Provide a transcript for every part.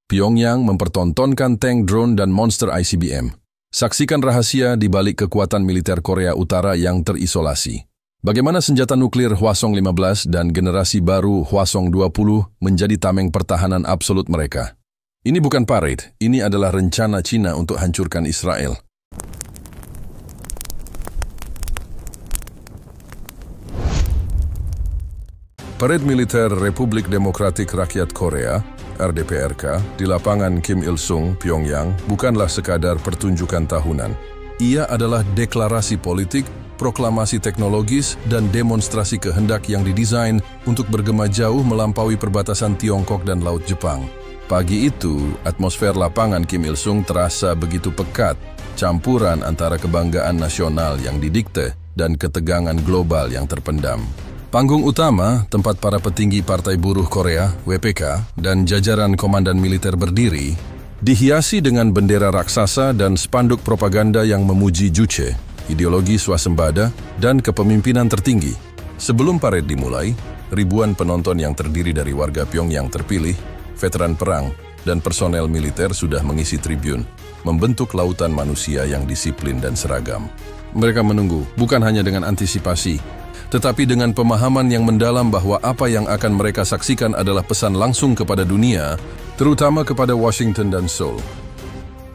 Pyongyang mempertontonkan tank, drone, dan monster ICBM. Saksikan rahasia di balik kekuatan militer Korea Utara yang terisolasi. Bagaimana senjata nuklir Hwasong-15 dan generasi baru Hwasong-20 menjadi tameng pertahanan absolut mereka. Ini bukan parade, ini adalah rencana Cina untuk hancurkan Israel. Parade militer Republik Demokratik Rakyat Korea, RDPRK, di lapangan Kim Il-sung, Pyongyang, bukanlah sekadar pertunjukan tahunan. Ia adalah deklarasi politik, proklamasi teknologis, dan demonstrasi kehendak yang didesain untuk bergema jauh melampaui perbatasan Tiongkok dan Laut Jepang. Pagi itu, atmosfer lapangan Kim Il-sung terasa begitu pekat, campuran antara kebanggaan nasional yang didikte dan ketegangan global yang terpendam. Panggung utama, tempat para petinggi Partai Buruh Korea, WPK, dan jajaran komandan militer berdiri, dihiasi dengan bendera raksasa dan spanduk propaganda yang memuji Juche, ideologi swasembada, dan kepemimpinan tertinggi. Sebelum parade dimulai, ribuan penonton yang terdiri dari warga Pyongyang terpilih, veteran perang, dan personel militer sudah mengisi tribun, membentuk lautan manusia yang disiplin dan seragam. Mereka menunggu, bukan hanya dengan antisipasi, tetapi dengan pemahaman yang mendalam bahwa apa yang akan mereka saksikan adalah pesan langsung kepada dunia, terutama kepada Washington dan Seoul.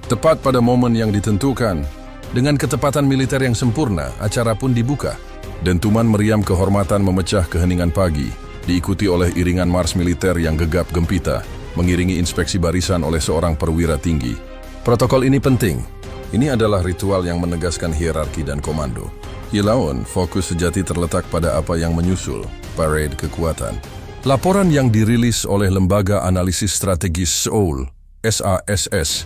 Tepat pada momen yang ditentukan, dengan ketepatan militer yang sempurna, acara pun dibuka. Dentuman meriam kehormatan memecah keheningan pagi, diikuti oleh iringan mars militer yang gegap gempita, mengiringi inspeksi barisan oleh seorang perwira tinggi. Protokol ini penting. Ini adalah ritual yang menegaskan hierarki dan komando. Hilauan, fokus sejati terletak pada apa yang menyusul, parade kekuatan. Laporan yang dirilis oleh Lembaga Analisis Strategis Seoul, SASS,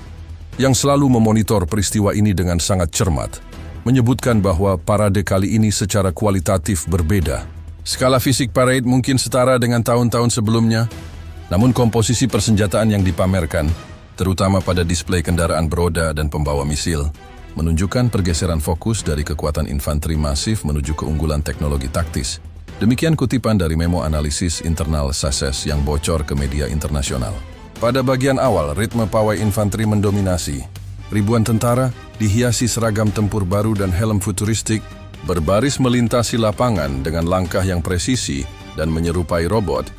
yang selalu memonitor peristiwa ini dengan sangat cermat, menyebutkan bahwa parade kali ini secara kualitatif berbeda. Skala fisik parade mungkin setara dengan tahun-tahun sebelumnya, namun komposisi persenjataan yang dipamerkan, terutama pada display kendaraan beroda dan pembawa misil, menunjukkan pergeseran fokus dari kekuatan infanteri masif menuju keunggulan teknologi taktis. Demikian kutipan dari memo analisis internal SASS yang bocor ke media internasional. Pada bagian awal, ritme pawai infanteri mendominasi. Ribuan tentara, dihiasi seragam tempur baru dan helm futuristik, berbaris melintasi lapangan dengan langkah yang presisi dan menyerupai robot,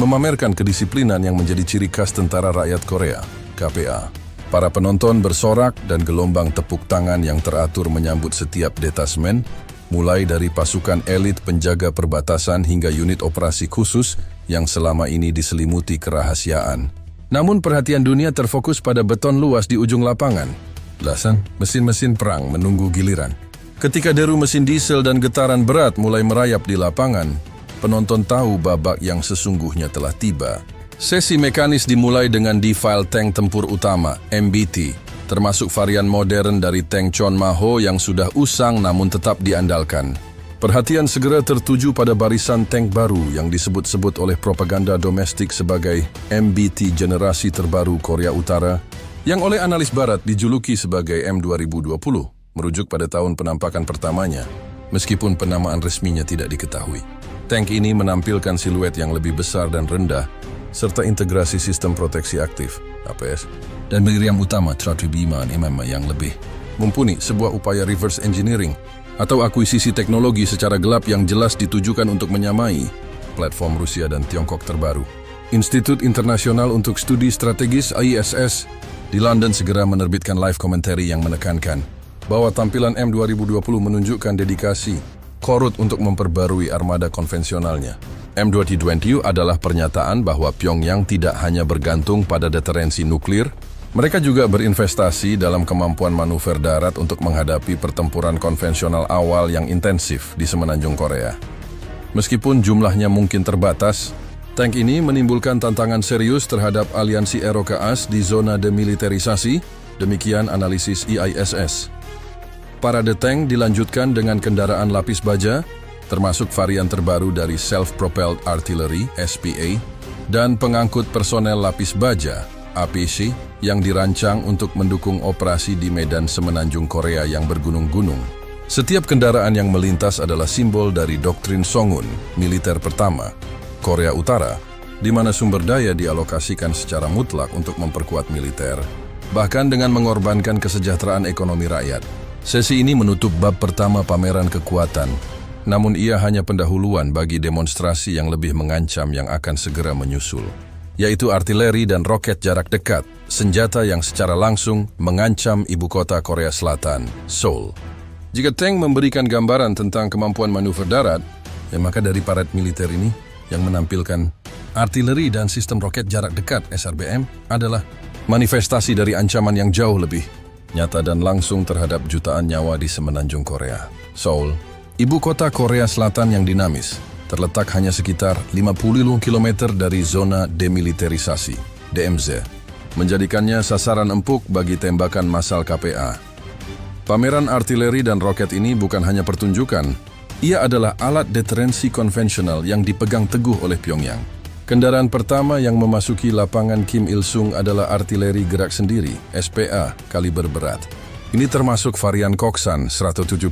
memamerkan kedisiplinan yang menjadi ciri khas Tentara Rakyat Korea, KPA. Para penonton bersorak dan gelombang tepuk tangan yang teratur menyambut setiap detasmen, mulai dari pasukan elit penjaga perbatasan hingga unit operasi khusus yang selama ini diselimuti kerahasiaan. Namun perhatian dunia terfokus pada beton luas di ujung lapangan. Belasan mesin-mesin perang menunggu giliran. Ketika deru mesin diesel dan getaran berat mulai merayap di lapangan, penonton tahu babak yang sesungguhnya telah tiba. Sesi mekanis dimulai dengan defile tank tempur utama, MBT, termasuk varian modern dari tank Chonmaho yang sudah usang namun tetap diandalkan. Perhatian segera tertuju pada barisan tank baru yang disebut-sebut oleh propaganda domestik sebagai MBT generasi terbaru Korea Utara, yang oleh analis barat dijuluki sebagai M2020, merujuk pada tahun penampakan pertamanya, meskipun penamaan resminya tidak diketahui. Tank ini menampilkan siluet yang lebih besar dan rendah, serta integrasi sistem proteksi aktif, APS, dan meriam utama Throttle-5 mm yang lebih mumpuni, sebuah upaya reverse engineering atau akuisisi teknologi secara gelap yang jelas ditujukan untuk menyamai platform Rusia dan Tiongkok terbaru. Institut Internasional untuk Studi Strategis ISS di London segera menerbitkan live commentary yang menekankan bahwa tampilan M2020 menunjukkan dedikasi Korut untuk memperbarui armada konvensionalnya. M2020 adalah pernyataan bahwa Pyongyang tidak hanya bergantung pada deterensi nuklir, mereka juga berinvestasi dalam kemampuan manuver darat untuk menghadapi pertempuran konvensional awal yang intensif di semenanjung Korea. Meskipun jumlahnya mungkin terbatas, tank ini menimbulkan tantangan serius terhadap aliansi Eroka-AS di zona demiliterisasi, demikian analisis IISS. Parade tank dilanjutkan dengan kendaraan lapis baja, termasuk varian terbaru dari Self-Propelled Artillery, SPA, dan pengangkut personel lapis baja, APC, yang dirancang untuk mendukung operasi di medan semenanjung Korea yang bergunung-gunung. Setiap kendaraan yang melintas adalah simbol dari doktrin Songun, militer pertama, Korea Utara, di mana sumber daya dialokasikan secara mutlak untuk memperkuat militer, bahkan dengan mengorbankan kesejahteraan ekonomi rakyat. Sesi ini menutup bab pertama pameran kekuatan, namun ia hanya pendahuluan bagi demonstrasi yang lebih mengancam yang akan segera menyusul, yaitu artileri dan roket jarak dekat, senjata yang secara langsung mengancam ibu kota Korea Selatan, Seoul. Jika tank memberikan gambaran tentang kemampuan manuver darat, maka dari parade militer ini yang menampilkan artileri dan sistem roket jarak dekat SRBM adalah manifestasi dari ancaman yang jauh lebih nyata dan langsung terhadap jutaan nyawa di semenanjung Korea. Seoul, ibu kota Korea Selatan yang dinamis, terletak hanya sekitar 50 km dari zona demilitarisasi, DMZ, menjadikannya sasaran empuk bagi tembakan massal KPA. Pameran artileri dan roket ini bukan hanya pertunjukan, ia adalah alat deterensi konvensional yang dipegang teguh oleh Pyongyang. Kendaraan pertama yang memasuki lapangan Kim Il-sung adalah artileri gerak sendiri, SPA, kaliber berat. Ini termasuk varian Koksan 170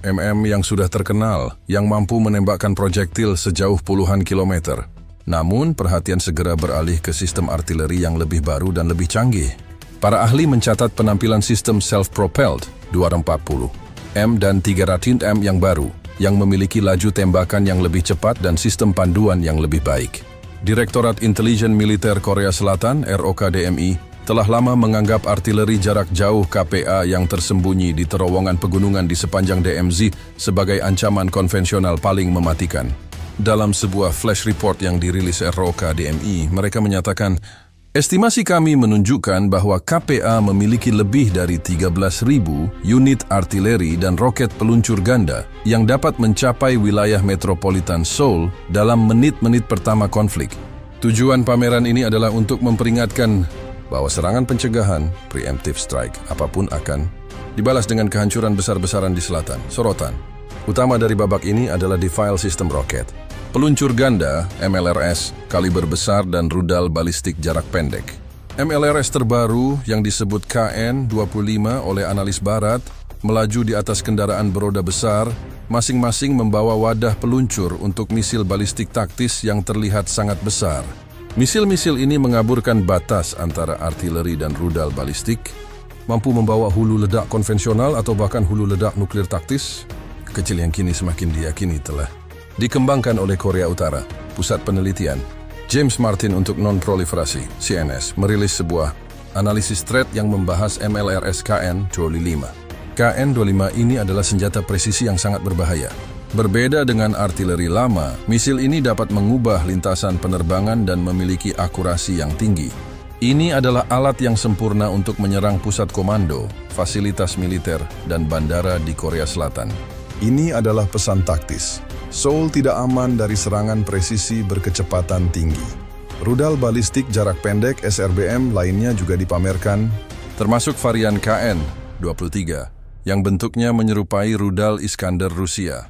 mm yang sudah terkenal, yang mampu menembakkan projektil sejauh puluhan kilometer. Namun, perhatian segera beralih ke sistem artileri yang lebih baru dan lebih canggih. Para ahli mencatat penampilan sistem self-propelled 240 M dan 300 M yang baru, yang memiliki laju tembakan yang lebih cepat dan sistem panduan yang lebih baik. Direktorat Intelijen Militer Korea Selatan (ROKDMI) telah lama menganggap artileri jarak jauh KPA yang tersembunyi di terowongan pegunungan di sepanjang DMZ sebagai ancaman konvensional paling mematikan. Dalam sebuah flash report yang dirilis ROKDMI, mereka menyatakan, estimasi kami menunjukkan bahwa KPA memiliki lebih dari 13.000 unit artileri dan roket peluncur ganda yang dapat mencapai wilayah metropolitan Seoul dalam menit-menit pertama konflik. Tujuan pameran ini adalah untuk memperingatkan bahwa serangan pencegahan, preemptive strike, apapun akan dibalas dengan kehancuran besar-besaran di selatan. Sorotan utama dari babak ini adalah defile sistem roket, peluncur ganda, MLRS, kaliber besar dan rudal balistik jarak pendek. MLRS terbaru yang disebut KN-25 oleh analis barat melaju di atas kendaraan beroda besar, masing-masing membawa wadah peluncur untuk misil balistik taktis yang terlihat sangat besar. Misil-misil ini mengaburkan batas antara artileri dan rudal balistik, mampu membawa hulu ledak konvensional atau bahkan hulu ledak nuklir taktis, kecil yang kini semakin diyakini telah dikembangkan oleh Korea Utara. Pusat Penelitian James Martin untuk Non-Proliferasi, CNS, merilis sebuah analisis threat yang membahas MLRS KN-25. KN-25 ini adalah senjata presisi yang sangat berbahaya. Berbeda dengan artileri lama, misil ini dapat mengubah lintasan penerbangan dan memiliki akurasi yang tinggi. Ini adalah alat yang sempurna untuk menyerang pusat komando, fasilitas militer, dan bandara di Korea Selatan. Ini adalah pesan taktis. Seoul tidak aman dari serangan presisi berkecepatan tinggi. Rudal balistik jarak pendek SRBM lainnya juga dipamerkan, termasuk varian KN-23, yang bentuknya menyerupai rudal Iskander Rusia.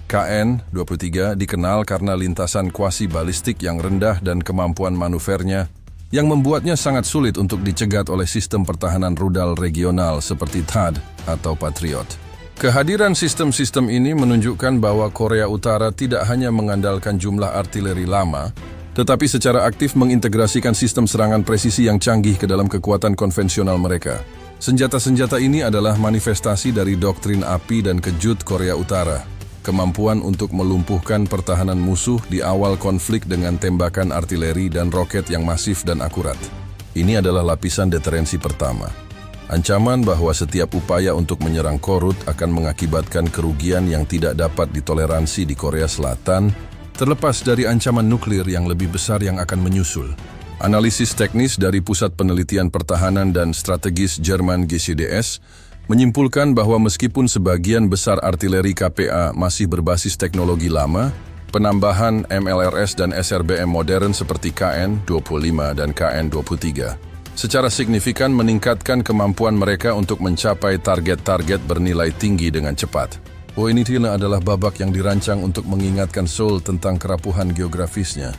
KN-23 dikenal karena lintasan kuasi-balistik yang rendah dan kemampuan manuvernya yang membuatnya sangat sulit untuk dicegat oleh sistem pertahanan rudal regional seperti THAAD atau Patriot. Kehadiran sistem-sistem ini menunjukkan bahwa Korea Utara tidak hanya mengandalkan jumlah artileri lama, tetapi secara aktif mengintegrasikan sistem serangan presisi yang canggih ke dalam kekuatan konvensional mereka. Senjata-senjata ini adalah manifestasi dari doktrin api dan kejut Korea Utara. Kemampuan untuk melumpuhkan pertahanan musuh di awal konflik dengan tembakan artileri dan roket yang masif dan akurat. Ini adalah lapisan deterensi pertama. Ancaman bahwa setiap upaya untuk menyerang Korut akan mengakibatkan kerugian yang tidak dapat ditoleransi di Korea Selatan, terlepas dari ancaman nuklir yang lebih besar yang akan menyusul. Analisis teknis dari Pusat Penelitian Pertahanan dan Strategis Jerman GCDS menyimpulkan bahwa meskipun sebagian besar artileri KPA masih berbasis teknologi lama, penambahan MLRS dan SRBM modern seperti KN-25 dan KN-23 secara signifikan meningkatkan kemampuan mereka untuk mencapai target-target bernilai tinggi dengan cepat. Ini adalah babak yang dirancang untuk mengingatkan Seoul tentang kerapuhan geografisnya.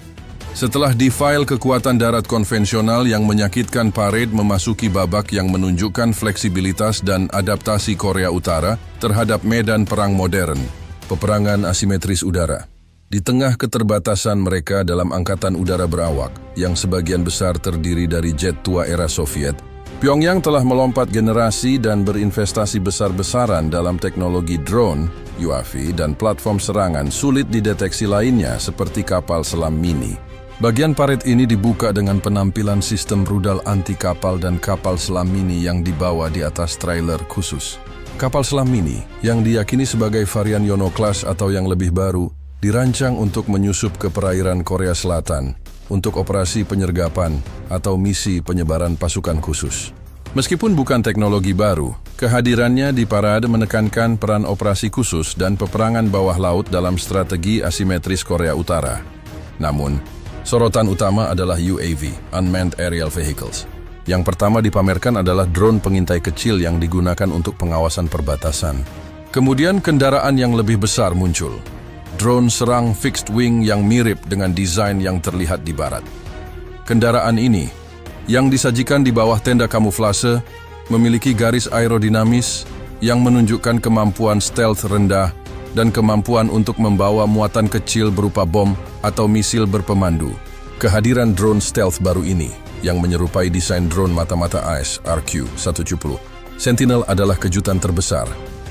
Setelah defile kekuatan darat konvensional yang menyakitkan, parade memasuki babak yang menunjukkan fleksibilitas dan adaptasi Korea Utara terhadap medan perang modern, peperangan asimetris udara. Di tengah keterbatasan mereka dalam angkatan udara berawak, yang sebagian besar terdiri dari jet tua era Soviet, Pyongyang telah melompat generasi dan berinvestasi besar-besaran dalam teknologi drone, UAV, dan platform serangan sulit dideteksi lainnya seperti kapal selam mini. Bagian parit ini dibuka dengan penampilan sistem rudal anti-kapal dan kapal selam mini yang dibawa di atas trailer khusus. Kapal selam mini, yang diyakini sebagai varian Yono-class atau yang lebih baru, dirancang untuk menyusup ke perairan Korea Selatan untuk operasi penyergapan atau misi penyebaran pasukan khusus. Meskipun bukan teknologi baru, kehadirannya di parade menekankan peran operasi khusus dan peperangan bawah laut dalam strategi asimetris Korea Utara. Namun, sorotan utama adalah UAV, Unmanned Aerial Vehicles. Yang pertama dipamerkan adalah drone pengintai kecil yang digunakan untuk pengawasan perbatasan. Kemudian kendaraan yang lebih besar muncul. Drone serang fixed wing yang mirip dengan desain yang terlihat di barat. Kendaraan ini, yang disajikan di bawah tenda kamuflase, memiliki garis aerodinamis yang menunjukkan kemampuan stealth rendah dan kemampuan untuk membawa muatan kecil berupa bom atau misil berpemandu. Kehadiran drone stealth baru ini, yang menyerupai desain drone mata-mata AES RQ-170, Sentinel adalah kejutan terbesar.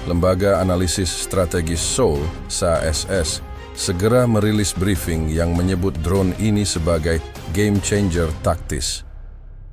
Lembaga Analisis Strategis Seoul, SASS, segera merilis briefing yang menyebut drone ini sebagai game changer taktis.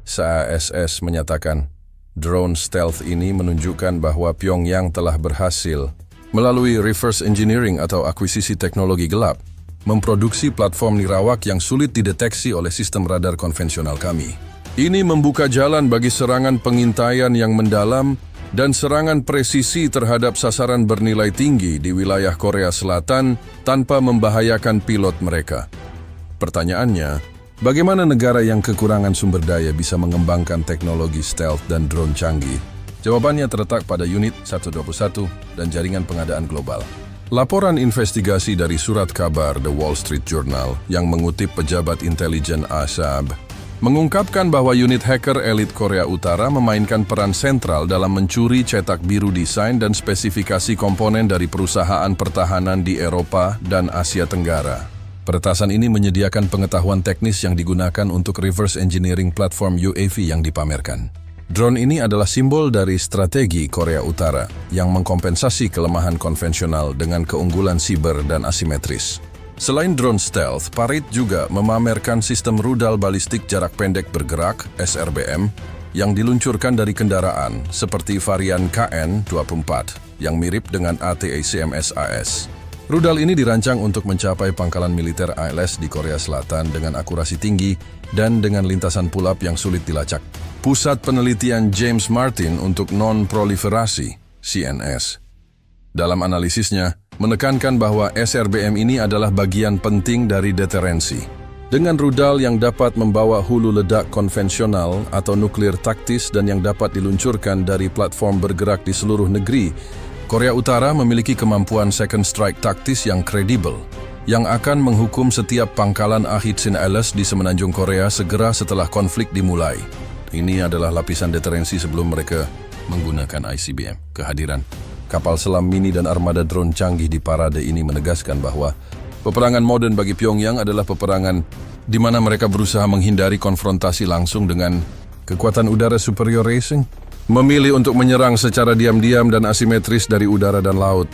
SASS menyatakan, drone stealth ini menunjukkan bahwa Pyongyang telah berhasil, melalui reverse engineering atau akuisisi teknologi gelap, memproduksi platform nirawak yang sulit dideteksi oleh sistem radar konvensional kami. Ini membuka jalan bagi serangan pengintaian yang mendalam dan serangan presisi terhadap sasaran bernilai tinggi di wilayah Korea Selatan tanpa membahayakan pilot mereka. Pertanyaannya, bagaimana negara yang kekurangan sumber daya bisa mengembangkan teknologi stealth dan drone canggih? Jawabannya terletak pada Unit 121 dan jaringan pengadaan global. Laporan investigasi dari surat kabar The Wall Street Journal yang mengutip pejabat intelijen ASAB mengungkapkan bahwa unit hacker elit Korea Utara memainkan peran sentral dalam mencuri cetak biru desain dan spesifikasi komponen dari perusahaan pertahanan di Eropa dan Asia Tenggara. Peretasan ini menyediakan pengetahuan teknis yang digunakan untuk reverse engineering platform UAV yang dipamerkan. Drone ini adalah simbol dari strategi Korea Utara yang mengkompensasi kelemahan konvensional dengan keunggulan siber dan asimetris. Selain drone stealth, parit juga memamerkan sistem rudal balistik jarak pendek bergerak (SRBM) yang diluncurkan dari kendaraan seperti varian KN-24 yang mirip dengan ATACMS-AS. Rudal ini dirancang untuk mencapai pangkalan militer ALS di Korea Selatan dengan akurasi tinggi dan dengan lintasan pull-up yang sulit dilacak. Pusat Penelitian James Martin untuk Non-Proliferasi, CNS, dalam analisisnya, menekankan bahwa SRBM ini adalah bagian penting dari deterensi. Dengan rudal yang dapat membawa hulu ledak konvensional atau nuklir taktis dan yang dapat diluncurkan dari platform bergerak di seluruh negeri, Korea Utara memiliki kemampuan second strike taktis yang kredibel, yang akan menghukum setiap pangkalan Ahitsin ALS di semenanjung Korea segera setelah konflik dimulai. Ini adalah lapisan deterensi sebelum mereka menggunakan ICBM. Kehadiran kapal selam mini dan armada drone canggih di parade ini menegaskan bahwa peperangan modern bagi Pyongyang adalah peperangan di mana mereka berusaha menghindari konfrontasi langsung dengan kekuatan udara superior racing, memilih untuk menyerang secara diam-diam dan asimetris dari udara dan laut.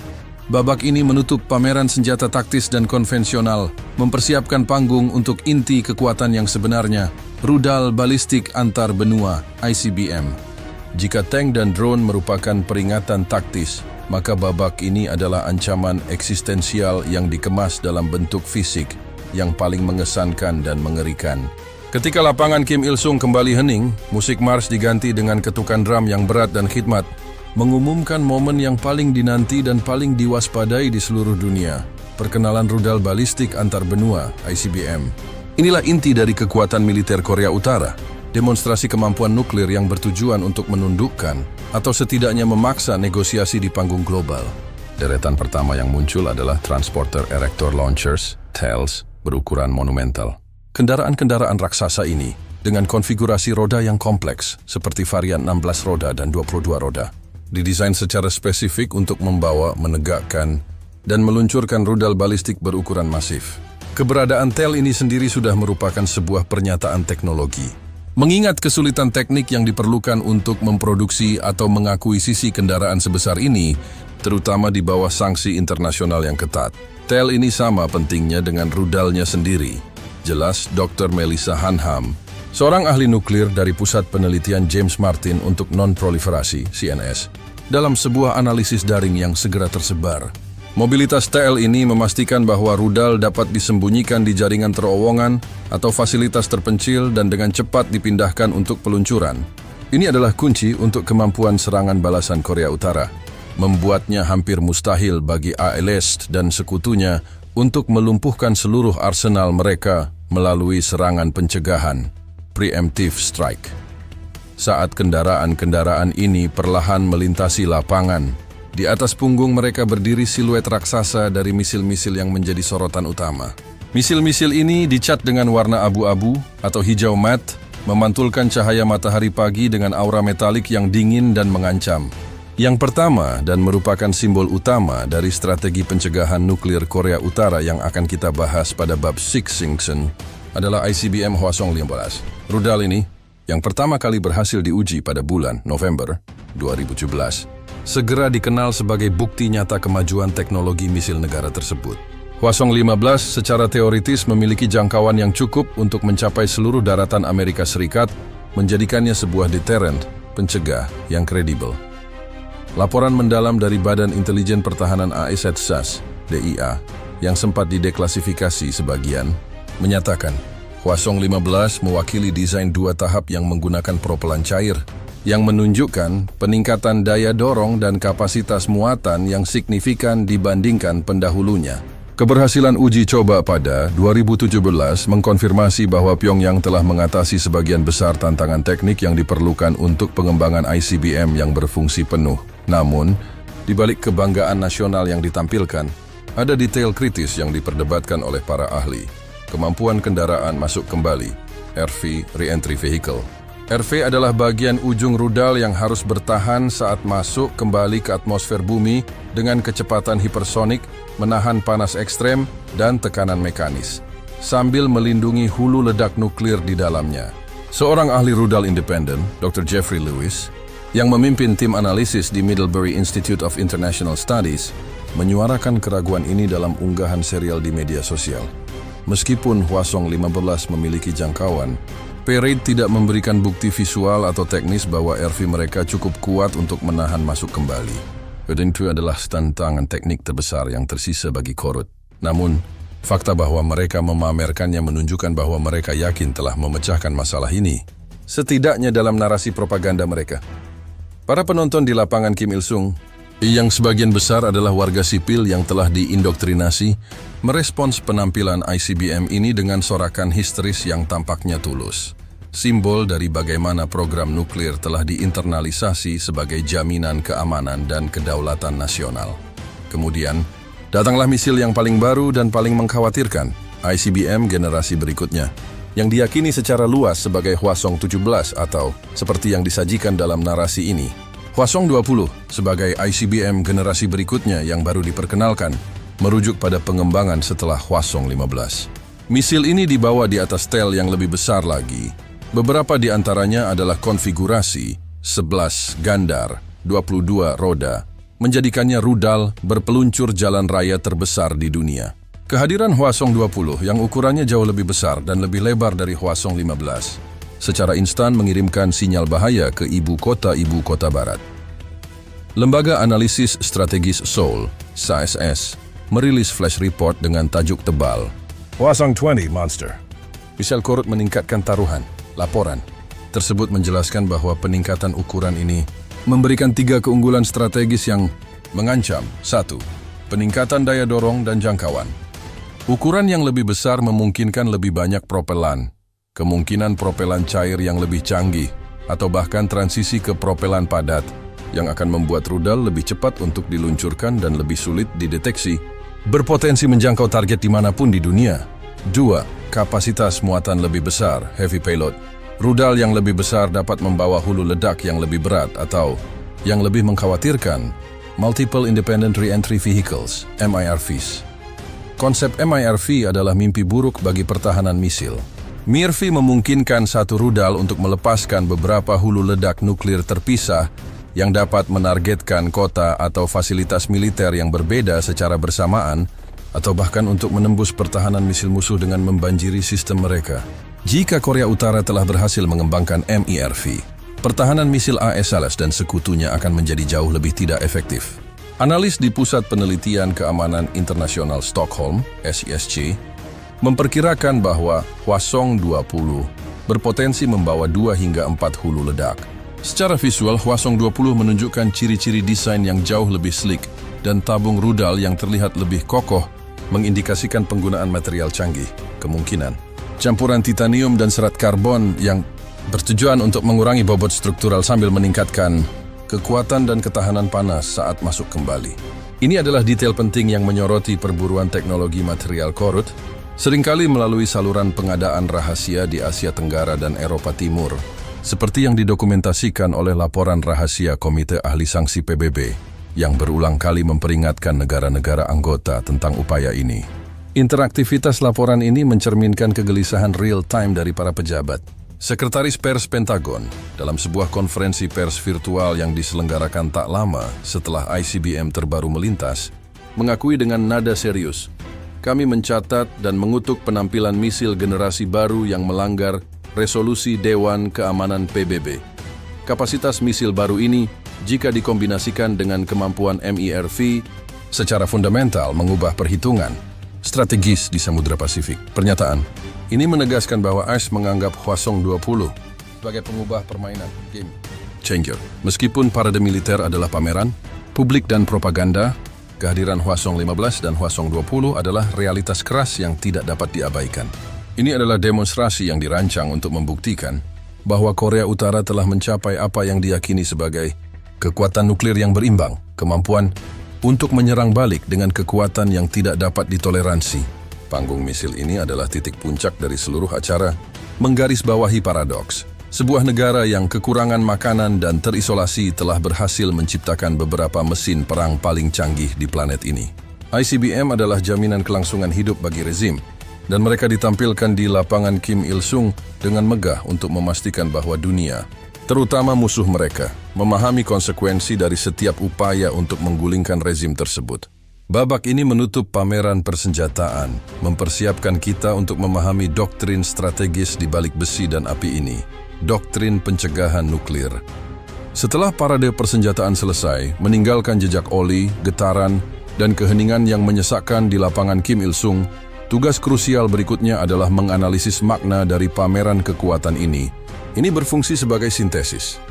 Babak ini menutup pameran senjata taktis dan konvensional, mempersiapkan panggung untuk inti kekuatan yang sebenarnya, rudal balistik antar benua, ICBM. Jika tank dan drone merupakan peringatan taktis, maka babak ini adalah ancaman eksistensial yang dikemas dalam bentuk fisik yang paling mengesankan dan mengerikan. Ketika lapangan Kim Il-sung kembali hening, musik mars diganti dengan ketukan drum yang berat dan khidmat, mengumumkan momen yang paling dinanti dan paling diwaspadai di seluruh dunia, perkenalan rudal balistik antar benua, ICBM. Inilah inti dari kekuatan militer Korea Utara. Demonstrasi kemampuan nuklir yang bertujuan untuk menundukkan atau setidaknya memaksa negosiasi di panggung global. Deretan pertama yang muncul adalah Transporter Erector Launchers, TELS, berukuran monumental. Kendaraan-kendaraan raksasa ini, dengan konfigurasi roda yang kompleks, seperti varian 16 roda dan 22 roda, didesain secara spesifik untuk membawa, menegakkan, dan meluncurkan rudal balistik berukuran masif. Keberadaan TEL ini sendiri sudah merupakan sebuah pernyataan teknologi. Mengingat kesulitan teknik yang diperlukan untuk memproduksi atau mengakuisisi kendaraan sebesar ini, terutama di bawah sanksi internasional yang ketat. TEL ini sama pentingnya dengan rudalnya sendiri. Jelas Dr. Melissa Hanham, seorang ahli nuklir dari Pusat Penelitian James Martin untuk Non-Proliferasi, CNS, dalam sebuah analisis daring yang segera tersebar. Mobilitas TEL ini memastikan bahwa rudal dapat disembunyikan di jaringan terowongan atau fasilitas terpencil dan dengan cepat dipindahkan untuk peluncuran. Ini adalah kunci untuk kemampuan serangan balasan Korea Utara, membuatnya hampir mustahil bagi ALS dan sekutunya untuk melumpuhkan seluruh arsenal mereka melalui serangan pencegahan, preemptive strike. Saat kendaraan-kendaraan ini perlahan melintasi lapangan, di atas punggung mereka berdiri siluet raksasa dari misil-misil yang menjadi sorotan utama. Misil-misil ini dicat dengan warna abu-abu atau hijau matte, memantulkan cahaya matahari pagi dengan aura metalik yang dingin dan mengancam. Yang pertama dan merupakan simbol utama dari strategi pencegahan nuklir Korea Utara yang akan kita bahas pada bab 6 Singson adalah ICBM Hwasong-15. Rudal ini yang pertama kali berhasil diuji pada bulan November 2017, segera dikenal sebagai bukti nyata kemajuan teknologi misil negara tersebut. Hwasong-15 secara teoritis memiliki jangkauan yang cukup untuk mencapai seluruh daratan Amerika Serikat, menjadikannya sebuah deterrent pencegah yang kredibel. Laporan mendalam dari Badan Intelijen Pertahanan AS SAS, DIA, yang sempat dideklasifikasi sebagian, menyatakan Hwasong-15 mewakili desain 2 tahap yang menggunakan propelan cair, yang menunjukkan peningkatan daya dorong dan kapasitas muatan yang signifikan dibandingkan pendahulunya. Keberhasilan uji coba pada 2017 mengkonfirmasi bahwa Pyongyang telah mengatasi sebagian besar tantangan teknik yang diperlukan untuk pengembangan ICBM yang berfungsi penuh. Namun, di balik kebanggaan nasional yang ditampilkan, ada detail kritis yang diperdebatkan oleh para ahli. Kemampuan kendaraan masuk kembali, RV Re-Entry Vehicle. RV adalah bagian ujung rudal yang harus bertahan saat masuk kembali ke atmosfer bumi dengan kecepatan hipersonik, menahan panas ekstrem dan tekanan mekanis, sambil melindungi hulu ledak nuklir di dalamnya. Seorang ahli rudal independen, Dr. Jeffrey Lewis, yang memimpin tim analisis di Middlebury Institute of International Studies, menyuarakan keraguan ini dalam unggahan serial di media sosial. Meskipun Hwasong-15 memiliki jangkauan, Parade tidak memberikan bukti visual atau teknis bahwa RV mereka cukup kuat untuk menahan masuk kembali. Itu adalah tantangan teknik terbesar yang tersisa bagi Korut. Namun, fakta bahwa mereka memamerkannya menunjukkan bahwa mereka yakin telah memecahkan masalah ini, setidaknya dalam narasi propaganda mereka. Para penonton di lapangan Kim Il-sung, yang sebagian besar adalah warga sipil yang telah diindoktrinasi, merespons penampilan ICBM ini dengan sorakan histeris yang tampaknya tulus. Simbol dari bagaimana program nuklir telah diinternalisasi sebagai jaminan keamanan dan kedaulatan nasional. Kemudian, datanglah misil yang paling baru dan paling mengkhawatirkan, ICBM generasi berikutnya, yang diyakini secara luas sebagai Hwasong-17 atau seperti yang disajikan dalam narasi ini, Hwasong-20 sebagai ICBM generasi berikutnya yang baru diperkenalkan, merujuk pada pengembangan setelah Hwasong-15. Misil ini dibawa di atas TEL yang lebih besar lagi. Beberapa di antaranya adalah konfigurasi 11 gandar, 22 roda, menjadikannya rudal berpeluncur jalan raya terbesar di dunia. Kehadiran Hwasong-20 yang ukurannya jauh lebih besar dan lebih lebar dari Hwasong-15 secara instan mengirimkan sinyal bahaya ke ibu kota barat. Lembaga Analisis Strategis Seoul, SASS, merilis flash report dengan tajuk tebal, Hwasong-20 Monster. Michelle Korut meningkatkan taruhan. Laporan tersebut menjelaskan bahwa peningkatan ukuran ini memberikan 3 keunggulan strategis yang mengancam. 1. Peningkatan daya dorong dan jangkauan. Ukuran yang lebih besar memungkinkan lebih banyak propelan, kemungkinan propelan cair yang lebih canggih, atau bahkan transisi ke propelan padat yang akan membuat rudal lebih cepat untuk diluncurkan dan lebih sulit dideteksi, berpotensi menjangkau target dimanapun di dunia. 2. Kapasitas muatan lebih besar, heavy payload. Rudal yang lebih besar dapat membawa hulu ledak yang lebih berat atau, yang lebih mengkhawatirkan, Multiple Independent Re-Entry Vehicles, MIRVs. Konsep MIRV adalah mimpi buruk bagi pertahanan misil. MIRV memungkinkan satu rudal untuk melepaskan beberapa hulu ledak nuklir terpisah yang dapat menargetkan kota atau fasilitas militer yang berbeda secara bersamaan, atau bahkan untuk menembus pertahanan misil musuh dengan membanjiri sistem mereka. Jika Korea Utara telah berhasil mengembangkan MIRV, pertahanan misil AS-ALS dan sekutunya akan menjadi jauh lebih tidak efektif. Analis di Pusat Penelitian Keamanan Internasional Stockholm, SISC, memperkirakan bahwa Hwasong-20 berpotensi membawa 2 hingga 4 hulu ledak. Secara visual, Hwasong-20 menunjukkan ciri-ciri desain yang jauh lebih sleek dan tabung rudal yang terlihat lebih kokoh, mengindikasikan penggunaan material canggih. Kemungkinan campuran titanium dan serat karbon yang bertujuan untuk mengurangi bobot struktural sambil meningkatkan kekuatan dan ketahanan panas saat masuk kembali. Ini adalah detail penting yang menyoroti perburuan teknologi material korut, seringkali melalui saluran pengadaan rahasia di Asia Tenggara dan Eropa Timur, seperti yang didokumentasikan oleh laporan rahasia Komite Ahli Sanksi PBB, yang berulang kali memperingatkan negara-negara anggota tentang upaya ini. Interaktivitas laporan ini mencerminkan kegelisahan real-time dari para pejabat. Sekretaris Pers Pentagon, dalam sebuah konferensi pers virtual yang diselenggarakan tak lama setelah ICBM terbaru melintas, mengakui dengan nada serius, "Kami mencatat dan mengutuk penampilan misil generasi baru yang melanggar resolusi Dewan Keamanan PBB. Kapasitas misil baru ini, jika dikombinasikan dengan kemampuan MIRV, secara fundamental mengubah perhitungan strategis di Samudra Pasifik." Pernyataan ini menegaskan bahwa AS menganggap Hwasong-20 sebagai pengubah permainan game changer. Meskipun parade militer adalah pameran, publik dan propaganda, kehadiran Hwasong-15 dan Hwasong-20 adalah realitas keras yang tidak dapat diabaikan. Ini adalah demonstrasi yang dirancang untuk membuktikan bahwa Korea Utara telah mencapai apa yang diyakini sebagai kekuatan nuklir yang berimbang, kemampuan untuk menyerang balik dengan kekuatan yang tidak dapat ditoleransi. Panggung misil ini adalah titik puncak dari seluruh acara, menggarisbawahi paradoks. Sebuah negara yang kekurangan makanan dan terisolasi telah berhasil menciptakan beberapa mesin perang paling canggih di planet ini. ICBM adalah jaminan kelangsungan hidup bagi rezim, dan mereka ditampilkan di lapangan Kim Il-sung dengan megah untuk memastikan bahwa dunia, terutama musuh mereka, memahami konsekuensi dari setiap upaya untuk menggulingkan rezim tersebut. Babak ini menutup pameran persenjataan, mempersiapkan kita untuk memahami doktrin strategis di balik besi dan api ini, doktrin pencegahan nuklir. Setelah parade persenjataan selesai, meninggalkan jejak oli, getaran, dan keheningan yang menyesakkan di lapangan Kim Il-sung, tugas krusial berikutnya adalah menganalisis makna dari pameran kekuatan ini. Ini berfungsi sebagai sintesis.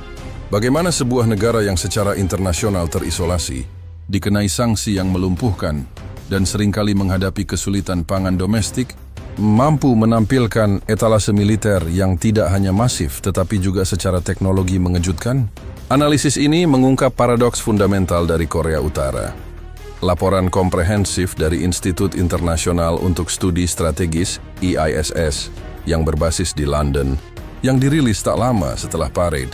Bagaimana sebuah negara yang secara internasional terisolasi, dikenai sanksi yang melumpuhkan, dan seringkali menghadapi kesulitan pangan domestik, mampu menampilkan etalase militer yang tidak hanya masif tetapi juga secara teknologi mengejutkan? Analisis ini mengungkap paradoks fundamental dari Korea Utara. Laporan komprehensif dari Institut Internasional untuk Studi Strategis, EISS, yang berbasis di London, yang dirilis tak lama setelah parade,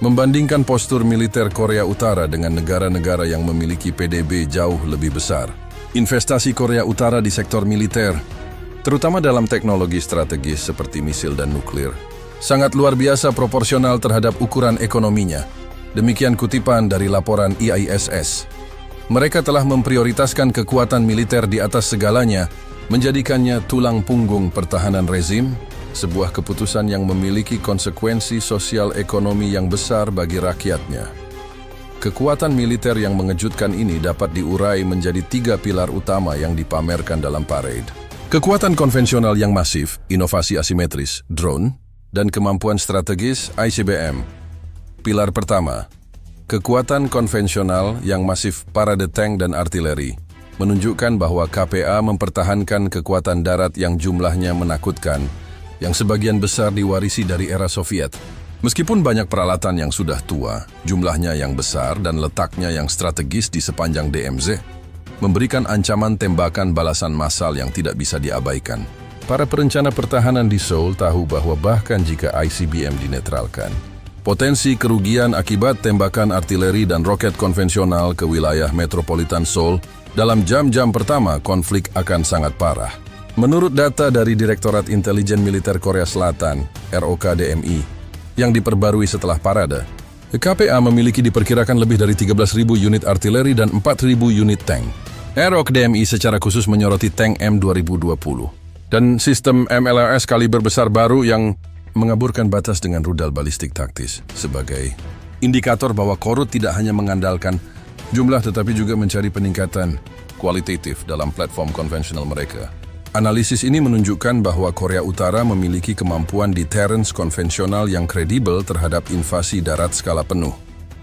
membandingkan postur militer Korea Utara dengan negara-negara yang memiliki PDB jauh lebih besar. Investasi Korea Utara di sektor militer, terutama dalam teknologi strategis seperti misil dan nuklir, sangat luar biasa proporsional terhadap ukuran ekonominya. Demikian kutipan dari laporan EISS. Mereka telah memprioritaskan kekuatan militer di atas segalanya, menjadikannya tulang punggung pertahanan rezim, sebuah keputusan yang memiliki konsekuensi sosial ekonomi yang besar bagi rakyatnya. Kekuatan militer yang mengejutkan ini dapat diurai menjadi 3 pilar utama yang dipamerkan dalam parade. Kekuatan konvensional yang masif, inovasi asimetris, drone, dan kemampuan strategis, ICBM. Pilar pertama, kekuatan konvensional yang masif parade tank dan artileri, menunjukkan bahwa KPA mempertahankan kekuatan darat yang jumlahnya menakutkan, yang sebagian besar diwarisi dari era Soviet. Meskipun banyak peralatan yang sudah tua, jumlahnya yang besar dan letaknya yang strategis di sepanjang DMZ, memberikan ancaman tembakan balasan massal yang tidak bisa diabaikan. Para perencana pertahanan di Seoul tahu bahwa bahkan jika ICBM dinetralkan, Potensi kerugian akibat tembakan artileri dan roket konvensional ke wilayah metropolitan Seoul dalam jam-jam pertama konflik akan sangat parah. Menurut data dari Direktorat Intelijen Militer Korea Selatan, ROK-DMI, yang diperbarui setelah parade, KPA memiliki diperkirakan lebih dari 13.000 unit artileri dan 4.000 unit tank. ROK-DMI secara khusus menyoroti tank M2020 dan sistem MLRS kaliber besar baru yang mengaburkan batas dengan rudal balistik taktis sebagai indikator bahwa Korut tidak hanya mengandalkan jumlah tetapi juga mencari peningkatan kualitatif dalam platform konvensional mereka. Analisis ini menunjukkan bahwa Korea Utara memiliki kemampuan deterrence konvensional yang kredibel terhadap invasi darat skala penuh.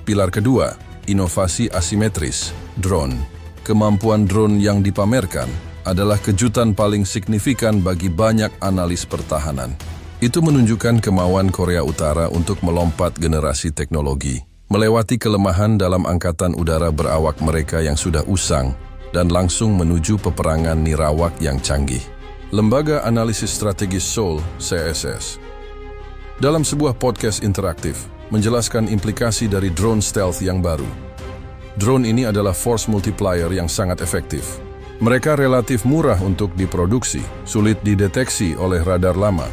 Pilar kedua, inovasi asimetris, drone. Kemampuan drone yang dipamerkan adalah kejutan paling signifikan bagi banyak analis pertahanan. Itu menunjukkan kemauan Korea Utara untuk melompat generasi teknologi, melewati kelemahan dalam angkatan udara berawak mereka yang sudah usang, dan langsung menuju peperangan nirawak yang canggih. Lembaga Analisis Strategis Seoul, CSS, dalam sebuah podcast interaktif, menjelaskan implikasi dari drone stealth yang baru. Drone ini adalah force multiplier yang sangat efektif. Mereka relatif murah untuk diproduksi, sulit dideteksi oleh radar lama,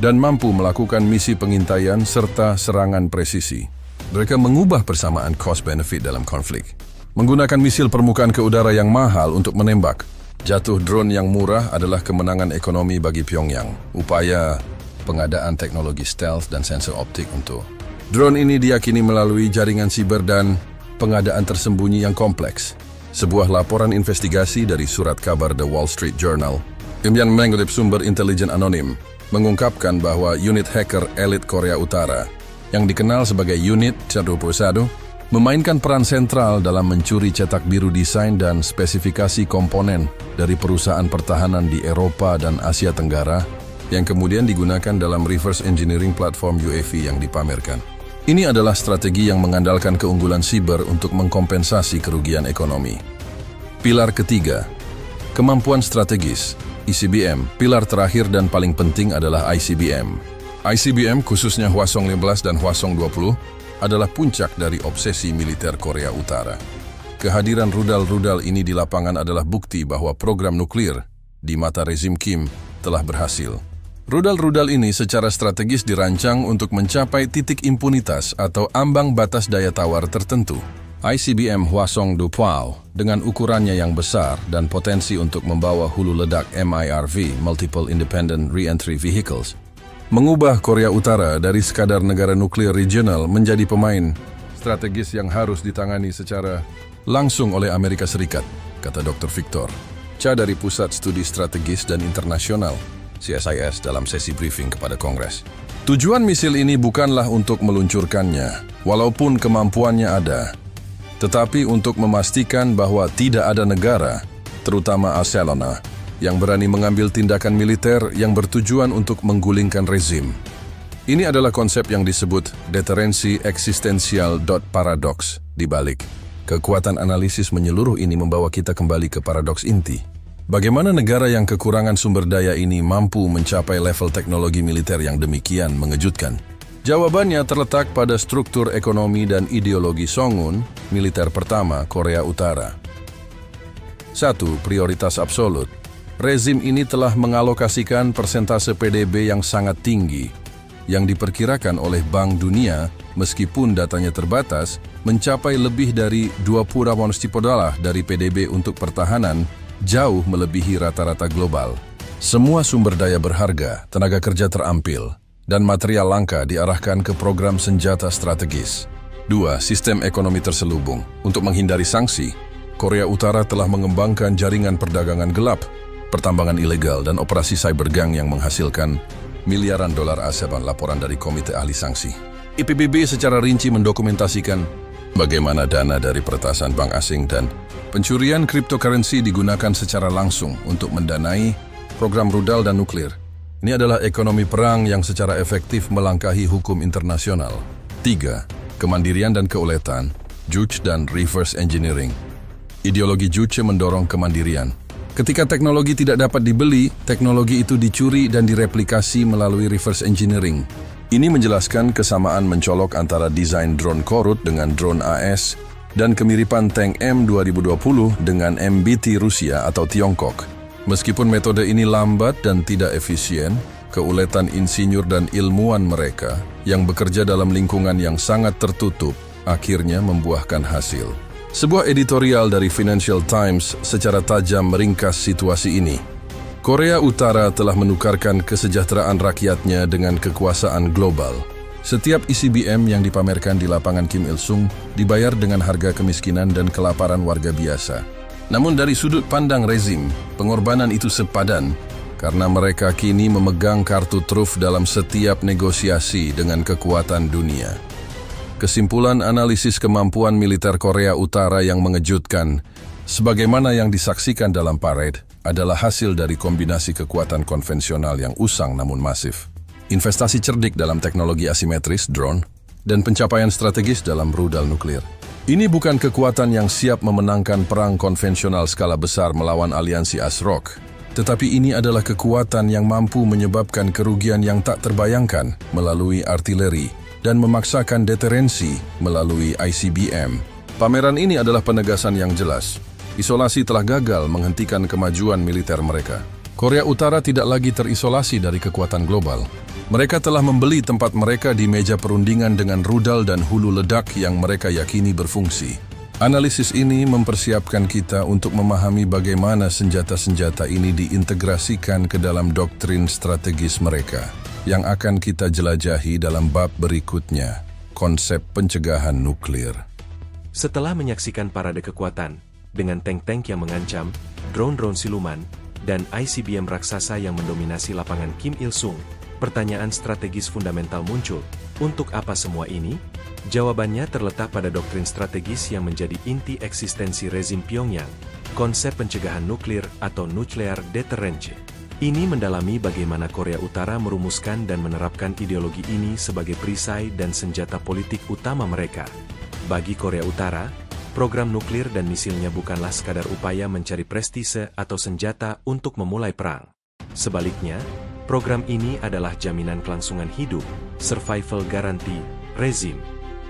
dan mampu melakukan misi pengintaian serta serangan presisi. Mereka mengubah persamaan cost-benefit dalam konflik. Menggunakan misil permukaan ke udara yang mahal untuk menembak, jatuh drone yang murah adalah kemenangan ekonomi bagi Pyongyang. Upaya pengadaan teknologi stealth dan sensor optik untuk drone ini diyakini melalui jaringan siber dan pengadaan tersembunyi yang kompleks. Sebuah laporan investigasi dari surat kabar The Wall Street Journal yang mengutip sumber intelijen anonim mengungkapkan bahwa unit hacker elit Korea Utara yang dikenal sebagai Unit 21 memainkan peran sentral dalam mencuri cetak biru desain dan spesifikasi komponen dari perusahaan pertahanan di Eropa dan Asia Tenggara yang kemudian digunakan dalam reverse engineering platform UAV yang dipamerkan. Ini adalah strategi yang mengandalkan keunggulan siber untuk mengkompensasi kerugian ekonomi. Pilar ketiga, kemampuan strategis. ICBM, pilar terakhir dan paling penting adalah ICBM. ICBM, khususnya Hwasong 15 dan Hwasong 20, adalah puncak dari obsesi militer Korea Utara. Kehadiran rudal-rudal ini di lapangan adalah bukti bahwa program nuklir di mata rezim Kim telah berhasil. Rudal-rudal ini secara strategis dirancang untuk mencapai titik impunitas atau ambang batas daya tawar tertentu. ICBM Hwasong 20 dengan ukurannya yang besar dan potensi untuk membawa hulu ledak MIRV (Multiple Independent Re-entry Vehicles) mengubah Korea Utara dari sekadar negara nuklir regional menjadi pemain strategis yang harus ditangani secara langsung oleh Amerika Serikat, kata Dr. Victor Cha dari Pusat Studi Strategis dan Internasional CSIS dalam sesi briefing kepada Kongres. Tujuan misil ini bukanlah untuk meluncurkannya, walaupun kemampuannya ada, tetapi untuk memastikan bahwa tidak ada negara, terutama ASEAN, yang berani mengambil tindakan militer yang bertujuan untuk menggulingkan rezim. Ini adalah konsep yang disebut deterensi eksistensial. Paradoks di balik kekuatan analisis menyeluruh ini membawa kita kembali ke paradoks inti. Bagaimana negara yang kekurangan sumber daya ini mampu mencapai level teknologi militer yang demikian mengejutkan? Jawabannya terletak pada struktur ekonomi dan ideologi Songun, militer pertama Korea Utara. 1. Prioritas absolut. Rezim ini telah mengalokasikan persentase PDB yang sangat tinggi, yang diperkirakan oleh Bank Dunia, meskipun datanya terbatas, mencapai lebih dari 20% dari PDB untuk pertahanan, jauh melebihi rata-rata global. Semua sumber daya berharga, tenaga kerja terampil, dan material langka diarahkan ke program senjata strategis. 2. Sistem ekonomi terselubung. Untuk menghindari sanksi, Korea Utara telah mengembangkan jaringan perdagangan gelap, pertambangan ilegal, dan operasi cybergang yang menghasilkan miliaran dolar AS. Laporan dari Komite Ahli Sanksi IPBB secara rinci mendokumentasikan bagaimana dana dari peretasan bank asing dan pencurian cryptocurrency digunakan secara langsung untuk mendanai program rudal dan nuklir. Ini adalah ekonomi perang yang secara efektif melangkahi hukum internasional. 3. Kemandirian dan keuletan, Juche dan reverse engineering. Ideologi Juche mendorong kemandirian. Ketika teknologi tidak dapat dibeli, teknologi itu dicuri dan direplikasi melalui reverse engineering. Ini menjelaskan kesamaan mencolok antara desain drone Korut dengan drone AS dan kemiripan tank M2020 dengan MBT Rusia atau Tiongkok. Meskipun metode ini lambat dan tidak efisien, keuletan insinyur dan ilmuwan mereka yang bekerja dalam lingkungan yang sangat tertutup akhirnya membuahkan hasil. Sebuah editorial dari Financial Times secara tajam meringkas situasi ini. Korea Utara telah menukarkan kesejahteraan rakyatnya dengan kekuasaan global. Setiap ICBM yang dipamerkan di lapangan Kim Il-sung dibayar dengan harga kemiskinan dan kelaparan warga biasa. Namun dari sudut pandang rezim, pengorbanan itu sepadan karena mereka kini memegang kartu truf dalam setiap negosiasi dengan kekuatan dunia. Kesimpulan analisis kemampuan militer Korea Utara yang mengejutkan, sebagaimana yang disaksikan dalam parade, adalah hasil dari kombinasi kekuatan konvensional yang usang namun masif, investasi cerdik dalam teknologi asimetris drone, dan pencapaian strategis dalam rudal nuklir. Ini bukan kekuatan yang siap memenangkan perang konvensional skala besar melawan aliansi ASRock, tetapi ini adalah kekuatan yang mampu menyebabkan kerugian yang tak terbayangkan melalui artileri dan memaksakan deterensi melalui ICBM. Pameran ini adalah penegasan yang jelas. Isolasi telah gagal menghentikan kemajuan militer mereka. Korea Utara tidak lagi terisolasi dari kekuatan global. Mereka telah membeli tempat mereka di meja perundingan dengan rudal dan hulu ledak yang mereka yakini berfungsi. Analisis ini mempersiapkan kita untuk memahami bagaimana senjata-senjata ini diintegrasikan ke dalam doktrin strategis mereka, yang akan kita jelajahi dalam bab berikutnya, konsep pencegahan nuklir. Setelah menyaksikan parade kekuatan, dengan tank-tank yang mengancam, drone-drone siluman, dan ICBM raksasa yang mendominasi lapangan Kim Il-sung, pertanyaan strategis fundamental muncul. Untuk apa semua ini? Jawabannya terletak pada doktrin strategis yang menjadi inti eksistensi rezim Pyongyang, konsep pencegahan nuklir atau nuclear deterrence. Ini mendalami bagaimana Korea Utara merumuskan dan menerapkan ideologi ini sebagai perisai dan senjata politik utama mereka. Bagi Korea Utara, program nuklir dan misilnya bukanlah sekadar upaya mencari prestise atau senjata untuk memulai perang. Sebaliknya, program ini adalah jaminan kelangsungan hidup, survival guarantee, rezim.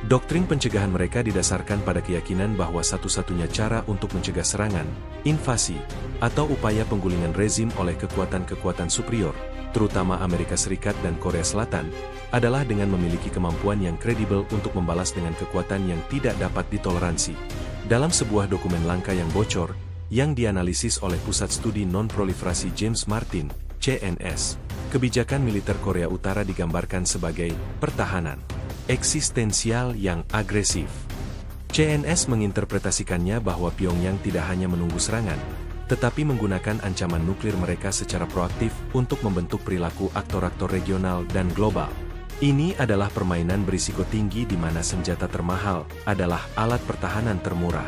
Doktrin pencegahan mereka didasarkan pada keyakinan bahwa satu-satunya cara untuk mencegah serangan, invasi, atau upaya penggulingan rezim oleh kekuatan-kekuatan superior, terutama Amerika Serikat dan Korea Selatan, adalah dengan memiliki kemampuan yang kredibel untuk membalas dengan kekuatan yang tidak dapat ditoleransi. Dalam sebuah dokumen langka yang bocor, yang dianalisis oleh Pusat Studi Non-Proliferasi James Martin, CNS, kebijakan militer Korea Utara digambarkan sebagai pertahanan eksistensial yang agresif. CNS menginterpretasikannya bahwa Pyongyang tidak hanya menunggu serangan, tetapi menggunakan ancaman nuklir mereka secara proaktif untuk membentuk perilaku aktor-aktor regional dan global. Ini adalah permainan berisiko tinggi di mana senjata termahal adalah alat pertahanan termurah.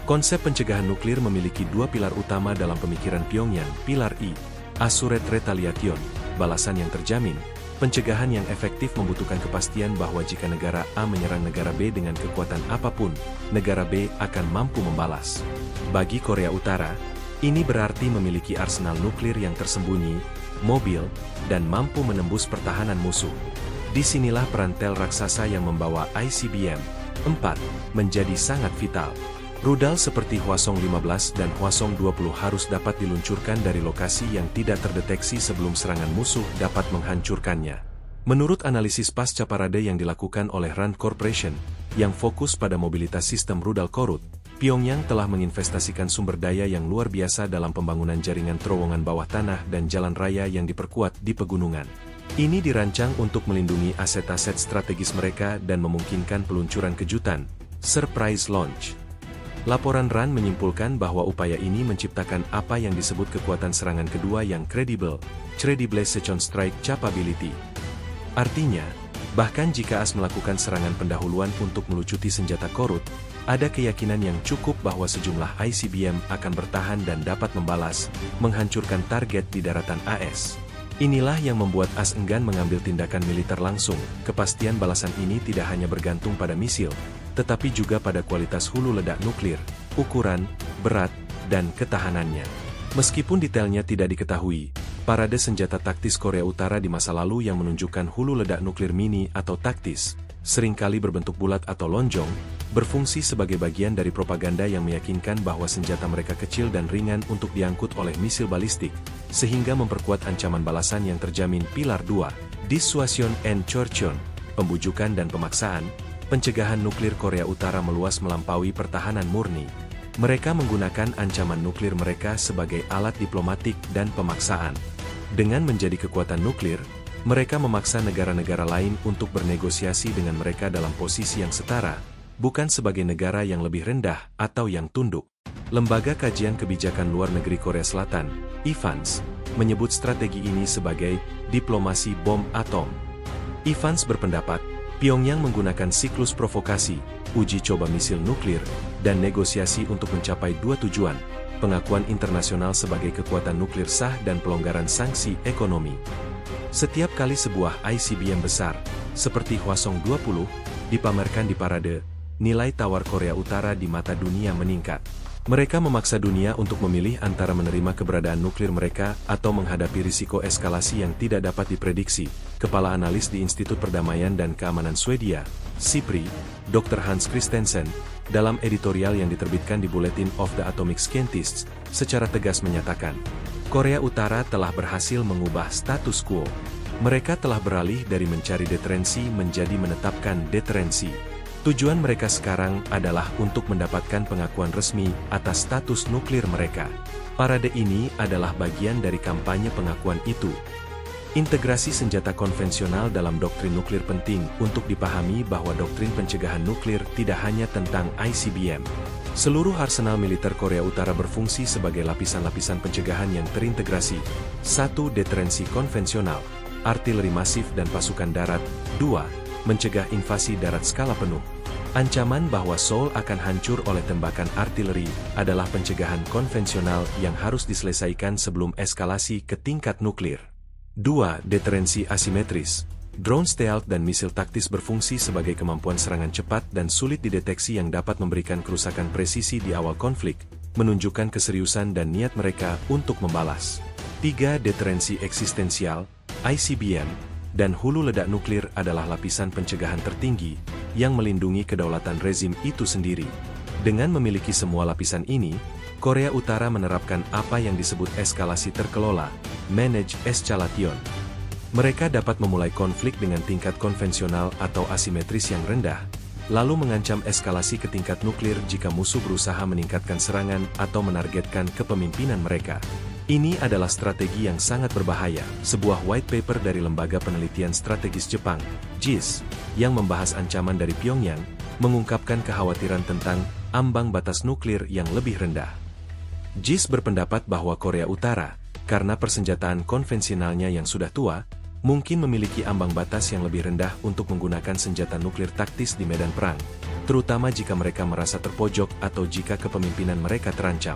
Konsep pencegahan nuklir memiliki dua pilar utama dalam pemikiran Pyongyang. Pilar I, Assured Retaliation, balasan yang terjamin. Pencegahan yang efektif membutuhkan kepastian bahwa jika negara A menyerang negara B dengan kekuatan apapun, negara B akan mampu membalas. Bagi Korea Utara, ini berarti memiliki arsenal nuklir yang tersembunyi, mobil, dan mampu menembus pertahanan musuh. Disinilah peran tel raksasa yang membawa ICBM 4 menjadi sangat vital. Rudal seperti Hwasong-15 dan Hwasong-20 harus dapat diluncurkan dari lokasi yang tidak terdeteksi sebelum serangan musuh dapat menghancurkannya. Menurut analisis pasca parade yang dilakukan oleh Rand Corporation, yang fokus pada mobilitas sistem rudal Korut, Pyongyang telah menginvestasikan sumber daya yang luar biasa dalam pembangunan jaringan terowongan bawah tanah dan jalan raya yang diperkuat di pegunungan. Ini dirancang untuk melindungi aset-aset strategis mereka dan memungkinkan peluncuran kejutan, surprise launch. Laporan RAND menyimpulkan bahwa upaya ini menciptakan apa yang disebut kekuatan serangan kedua yang kredibel, credible second strike capability. Artinya, bahkan jika AS melakukan serangan pendahuluan untuk melucuti senjata Korut, ada keyakinan yang cukup bahwa sejumlah ICBM akan bertahan dan dapat membalas, menghancurkan target di daratan AS. Inilah yang membuat AS enggan mengambil tindakan militer langsung. Kepastian balasan ini tidak hanya bergantung pada misil, tetapi juga pada kualitas hulu ledak nuklir, ukuran, berat, dan ketahanannya. Meskipun detailnya tidak diketahui, parade senjata taktis Korea Utara di masa lalu yang menunjukkan hulu ledak nuklir mini atau taktis, seringkali berbentuk bulat atau lonjong, berfungsi sebagai bagian dari propaganda yang meyakinkan bahwa senjata mereka kecil dan ringan untuk diangkut oleh misil balistik, sehingga memperkuat ancaman balasan yang terjamin pilar 2, dissuasion and coercion, pembujukan dan pemaksaan, pencegahan nuklir Korea Utara meluas melampaui pertahanan murni. Mereka menggunakan ancaman nuklir mereka sebagai alat diplomatik dan pemaksaan. Dengan menjadi kekuatan nuklir, mereka memaksa negara-negara lain untuk bernegosiasi dengan mereka dalam posisi yang setara, bukan sebagai negara yang lebih rendah atau yang tunduk. Lembaga Kajian Kebijakan Luar Negeri Korea Selatan, Evans, menyebut strategi ini sebagai diplomasi bom atom. Evans berpendapat, Pyongyang menggunakan siklus provokasi, uji coba misil nuklir, dan negosiasi untuk mencapai dua tujuan, pengakuan internasional sebagai kekuatan nuklir sah dan pelonggaran sanksi ekonomi. Setiap kali sebuah ICBM besar, seperti Hwasong-20, dipamerkan di parade, nilai tawar Korea Utara di mata dunia meningkat. Mereka memaksa dunia untuk memilih antara menerima keberadaan nuklir mereka atau menghadapi risiko eskalasi yang tidak dapat diprediksi. Kepala analis di Institut Perdamaian dan Keamanan Swedia, SIPRI, Dr. Hans Christensen, dalam editorial yang diterbitkan di Bulletin of the Atomic Scientists, secara tegas menyatakan, Korea Utara telah berhasil mengubah status quo. Mereka telah beralih dari mencari deterensi menjadi menetapkan deterensi. Tujuan mereka sekarang adalah untuk mendapatkan pengakuan resmi atas status nuklir mereka. Parade ini adalah bagian dari kampanye pengakuan itu. Integrasi senjata konvensional dalam doktrin nuklir penting untuk dipahami bahwa doktrin pencegahan nuklir tidak hanya tentang ICBM. Seluruh arsenal militer Korea Utara berfungsi sebagai lapisan-lapisan pencegahan yang terintegrasi. 1. Deterensi konvensional, artileri masif dan pasukan darat. 2. Mencegah invasi darat skala penuh. Ancaman bahwa Seoul akan hancur oleh tembakan artileri adalah pencegahan konvensional yang harus diselesaikan sebelum eskalasi ke tingkat nuklir. 2. Deterensi asimetris. Drone stealth dan misil taktis berfungsi sebagai kemampuan serangan cepat dan sulit dideteksi yang dapat memberikan kerusakan presisi di awal konflik, menunjukkan keseriusan dan niat mereka untuk membalas. 3. Deterensi eksistensial, ICBM, dan hulu ledak nuklir adalah lapisan pencegahan tertinggi yang melindungi kedaulatan rezim itu sendiri. Dengan memiliki semua lapisan ini, Korea Utara menerapkan apa yang disebut eskalasi terkelola, manage escalation. Mereka dapat memulai konflik dengan tingkat konvensional atau asimetris yang rendah, lalu mengancam eskalasi ke tingkat nuklir jika musuh berusaha meningkatkan serangan atau menargetkan kepemimpinan mereka. Ini adalah strategi yang sangat berbahaya. Sebuah white paper dari Lembaga Penelitian Strategis Jepang, JIS, yang membahas ancaman dari Pyongyang, mengungkapkan kekhawatiran tentang ambang batas nuklir yang lebih rendah. JIS berpendapat bahwa Korea Utara, karena persenjataan konvensionalnya yang sudah tua, mungkin memiliki ambang batas yang lebih rendah untuk menggunakan senjata nuklir taktis di medan perang, terutama jika mereka merasa terpojok atau jika kepemimpinan mereka terancam.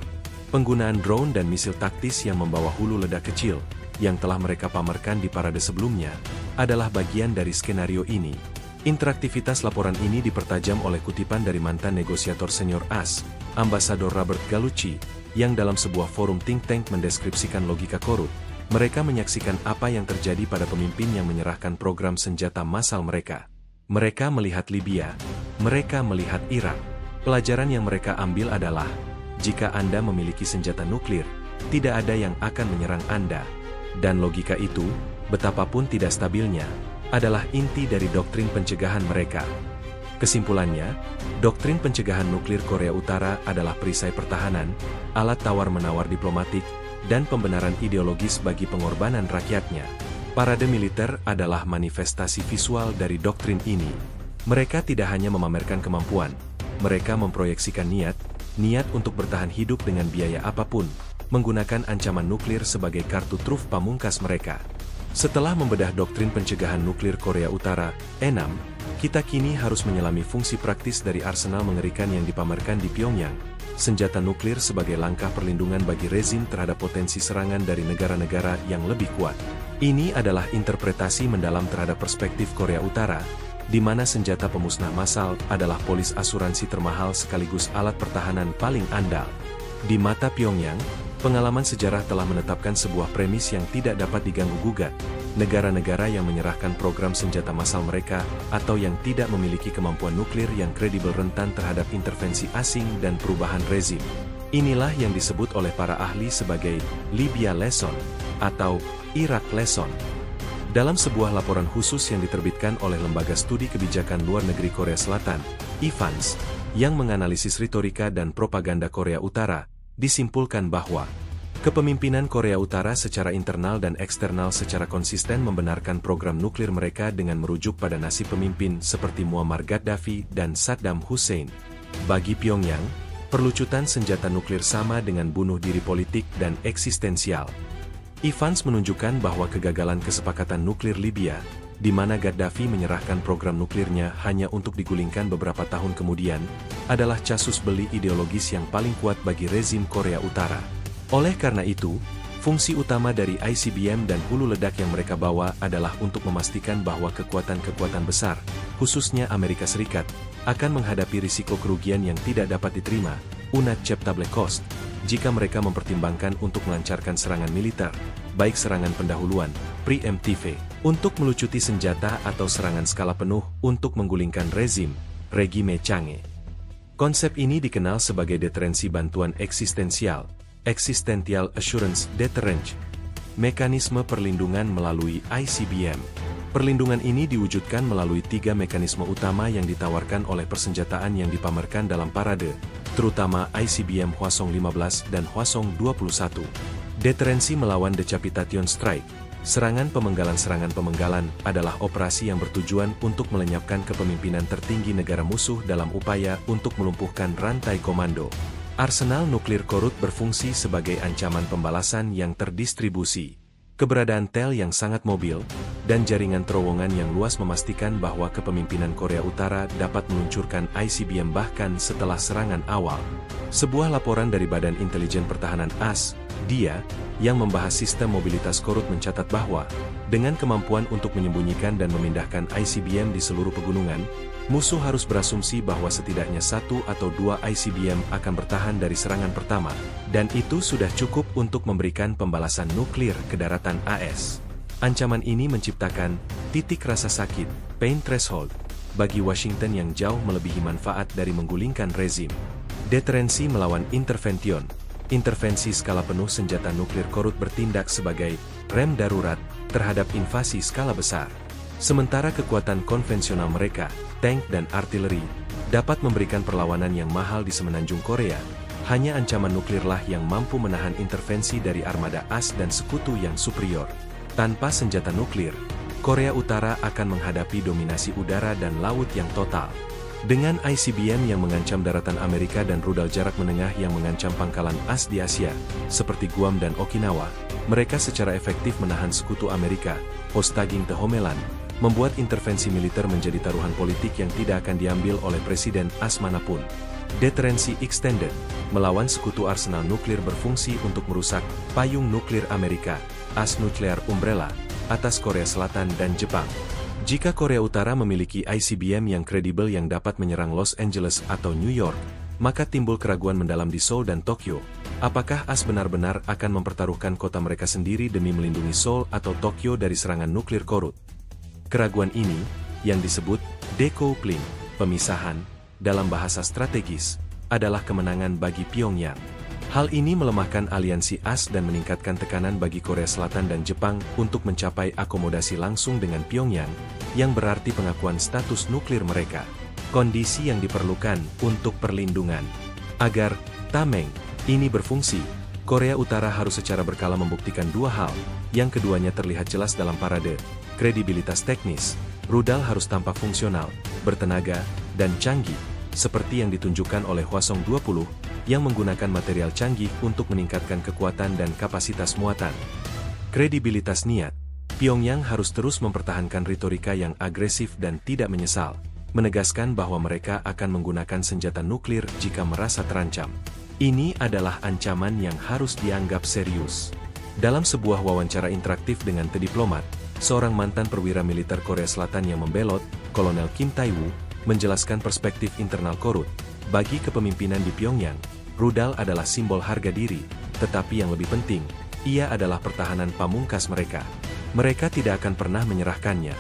Penggunaan drone dan misil taktis yang membawa hulu ledak kecil, yang telah mereka pamerkan di parade sebelumnya, adalah bagian dari skenario ini. Interaktivitas laporan ini dipertajam oleh kutipan dari mantan negosiator senior AS, Ambasador Robert Gallucci, yang dalam sebuah forum think tank mendeskripsikan logika korup. Mereka menyaksikan apa yang terjadi pada pemimpin yang menyerahkan program senjata massal mereka. Mereka melihat Libya, mereka melihat Irak. Pelajaran yang mereka ambil adalah, jika Anda memiliki senjata nuklir, tidak ada yang akan menyerang Anda. Dan logika itu, betapapun tidak stabilnya, adalah inti dari doktrin pencegahan mereka. Kesimpulannya, doktrin pencegahan nuklir Korea Utara adalah perisai pertahanan, alat tawar-menawar diplomatik, dan pembenaran ideologis bagi pengorbanan rakyatnya. Parade militer adalah manifestasi visual dari doktrin ini. Mereka tidak hanya memamerkan kemampuan, mereka memproyeksikan niat untuk bertahan hidup dengan biaya apapun, menggunakan ancaman nuklir sebagai kartu truf pamungkas mereka. Setelah membedah doktrin pencegahan nuklir Korea Utara, 6, kita kini harus menyelami fungsi praktis dari arsenal mengerikan yang dipamerkan di Pyongyang, senjata nuklir sebagai langkah perlindungan bagi rezim terhadap potensi serangan dari negara-negara yang lebih kuat. Ini adalah interpretasi mendalam terhadap perspektif Korea Utara, di mana senjata pemusnah massal adalah polis asuransi termahal sekaligus alat pertahanan paling andal. Di mata Pyongyang, Pengalaman sejarah telah menetapkan sebuah premis yang tidak dapat diganggu-gugat. Negara-negara yang menyerahkan program senjata massal mereka, atau yang tidak memiliki kemampuan nuklir yang kredibel rentan terhadap intervensi asing dan perubahan rezim. Inilah yang disebut oleh para ahli sebagai Libya Lesson atau Iraq Lesson. Dalam sebuah laporan khusus yang diterbitkan oleh Lembaga Studi Kebijakan Luar Negeri Korea Selatan, Evans, yang menganalisis retorika dan propaganda Korea Utara, disimpulkan bahwa kepemimpinan Korea Utara secara internal dan eksternal secara konsisten membenarkan program nuklir mereka dengan merujuk pada nasib pemimpin seperti Muammar Gaddafi dan Saddam Hussein. Bagi Pyongyang, perlucutan senjata nuklir sama dengan bunuh diri politik dan eksistensial. Evans menunjukkan bahwa kegagalan kesepakatan nuklir Libya, di mana Gaddafi menyerahkan program nuklirnya hanya untuk digulingkan beberapa tahun kemudian, adalah casus belli ideologis yang paling kuat bagi rezim Korea Utara. Oleh karena itu, fungsi utama dari ICBM dan hulu ledak yang mereka bawa adalah untuk memastikan bahwa kekuatan-kekuatan besar, khususnya Amerika Serikat, akan menghadapi risiko kerugian yang tidak dapat diterima, unacceptable cost, jika mereka mempertimbangkan untuk melancarkan serangan militer, baik serangan pendahuluan, preemptive, untuk melucuti senjata atau serangan skala penuh untuk menggulingkan regime Change. Konsep ini dikenal sebagai deterensi bantuan eksistensial, Existential Assurance Deterrence, mekanisme perlindungan melalui ICBM. Perlindungan ini diwujudkan melalui 3 mekanisme utama yang ditawarkan oleh persenjataan yang dipamerkan dalam parade, terutama ICBM Hwasong-15 dan Hwasong-21. Deterensi melawan decapitation strike, serangan pemenggalan adalah operasi yang bertujuan untuk melenyapkan kepemimpinan tertinggi negara musuh dalam upaya untuk melumpuhkan rantai komando. Arsenal nuklir korut berfungsi sebagai ancaman pembalasan yang terdistribusi. Keberadaan tel yang sangat mobil, dan jaringan terowongan yang luas memastikan bahwa kepemimpinan Korea Utara dapat meluncurkan ICBM bahkan setelah serangan awal. Sebuah laporan dari Badan Intelijen Pertahanan AS, DIA, yang membahas sistem mobilitas korut mencatat bahwa, dengan kemampuan untuk menyembunyikan dan memindahkan ICBM di seluruh pegunungan, musuh harus berasumsi bahwa setidaknya 1 atau 2 ICBM akan bertahan dari serangan pertama, dan itu sudah cukup untuk memberikan pembalasan nuklir ke daratan AS. Ancaman ini menciptakan titik rasa sakit, pain threshold, bagi Washington yang jauh melebihi manfaat dari menggulingkan rezim. Deterensi melawan intervention. Intervensi skala penuh senjata nuklir korut bertindak sebagai rem darurat terhadap invasi skala besar. Sementara kekuatan konvensional mereka, tank dan artileri, dapat memberikan perlawanan yang mahal di semenanjung Korea, hanya ancaman nuklirlah yang mampu menahan intervensi dari armada AS dan sekutu yang superior. Tanpa senjata nuklir, Korea Utara akan menghadapi dominasi udara dan laut yang total. Dengan ICBM yang mengancam daratan Amerika dan rudal jarak menengah yang mengancam pangkalan AS di Asia, seperti Guam dan Okinawa, mereka secara efektif menahan sekutu Amerika, hostaging the homeland, membuat intervensi militer menjadi taruhan politik yang tidak akan diambil oleh presiden AS manapun. Deterensi extended, melawan sekutu arsenal nuklir berfungsi untuk merusak payung nuklir Amerika, AS Nuclear Umbrella, atas Korea Selatan dan Jepang. Jika Korea Utara memiliki ICBM yang kredibel yang dapat menyerang Los Angeles atau New York, maka timbul keraguan mendalam di Seoul dan Tokyo. Apakah AS benar-benar akan mempertaruhkan kota mereka sendiri demi melindungi Seoul atau Tokyo dari serangan nuklir korut? Keraguan ini, yang disebut decoupling, pemisahan, dalam bahasa strategis, adalah kemenangan bagi Pyongyang. Hal ini melemahkan aliansi AS dan meningkatkan tekanan bagi Korea Selatan dan Jepang untuk mencapai akomodasi langsung dengan Pyongyang, yang berarti pengakuan status nuklir mereka. Kondisi yang diperlukan untuk perlindungan. Agar tameng ini berfungsi, Korea Utara harus secara berkala membuktikan 2 hal, yang keduanya terlihat jelas dalam parade. Kredibilitas teknis, rudal harus tampak fungsional, bertenaga, dan canggih, seperti yang ditunjukkan oleh Hwasong-20, yang menggunakan material canggih untuk meningkatkan kekuatan dan kapasitas muatan. Kredibilitas niat, Pyongyang harus terus mempertahankan retorika yang agresif dan tidak menyesal, menegaskan bahwa mereka akan menggunakan senjata nuklir jika merasa terancam. Ini adalah ancaman yang harus dianggap serius. Dalam sebuah wawancara interaktif dengan diplomat, seorang mantan perwira militer Korea Selatan yang membelot, Kolonel Kim Tae-woo, menjelaskan perspektif internal korut bagi kepemimpinan di Pyongyang, rudal adalah simbol harga diri, tetapi yang lebih penting, ia adalah pertahanan pamungkas mereka. Mereka tidak akan pernah menyerahkannya,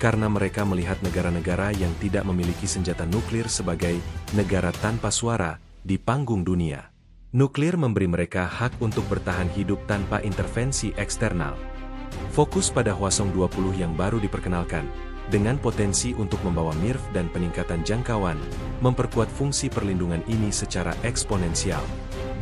karena mereka melihat negara-negara yang tidak memiliki senjata nuklir sebagai negara tanpa suara di panggung dunia. Nuklir memberi mereka hak untuk bertahan hidup tanpa intervensi eksternal. Fokus pada Hwasong 20 yang baru diperkenalkan, dengan potensi untuk membawa MIRV dan peningkatan jangkauan, memperkuat fungsi perlindungan ini secara eksponensial.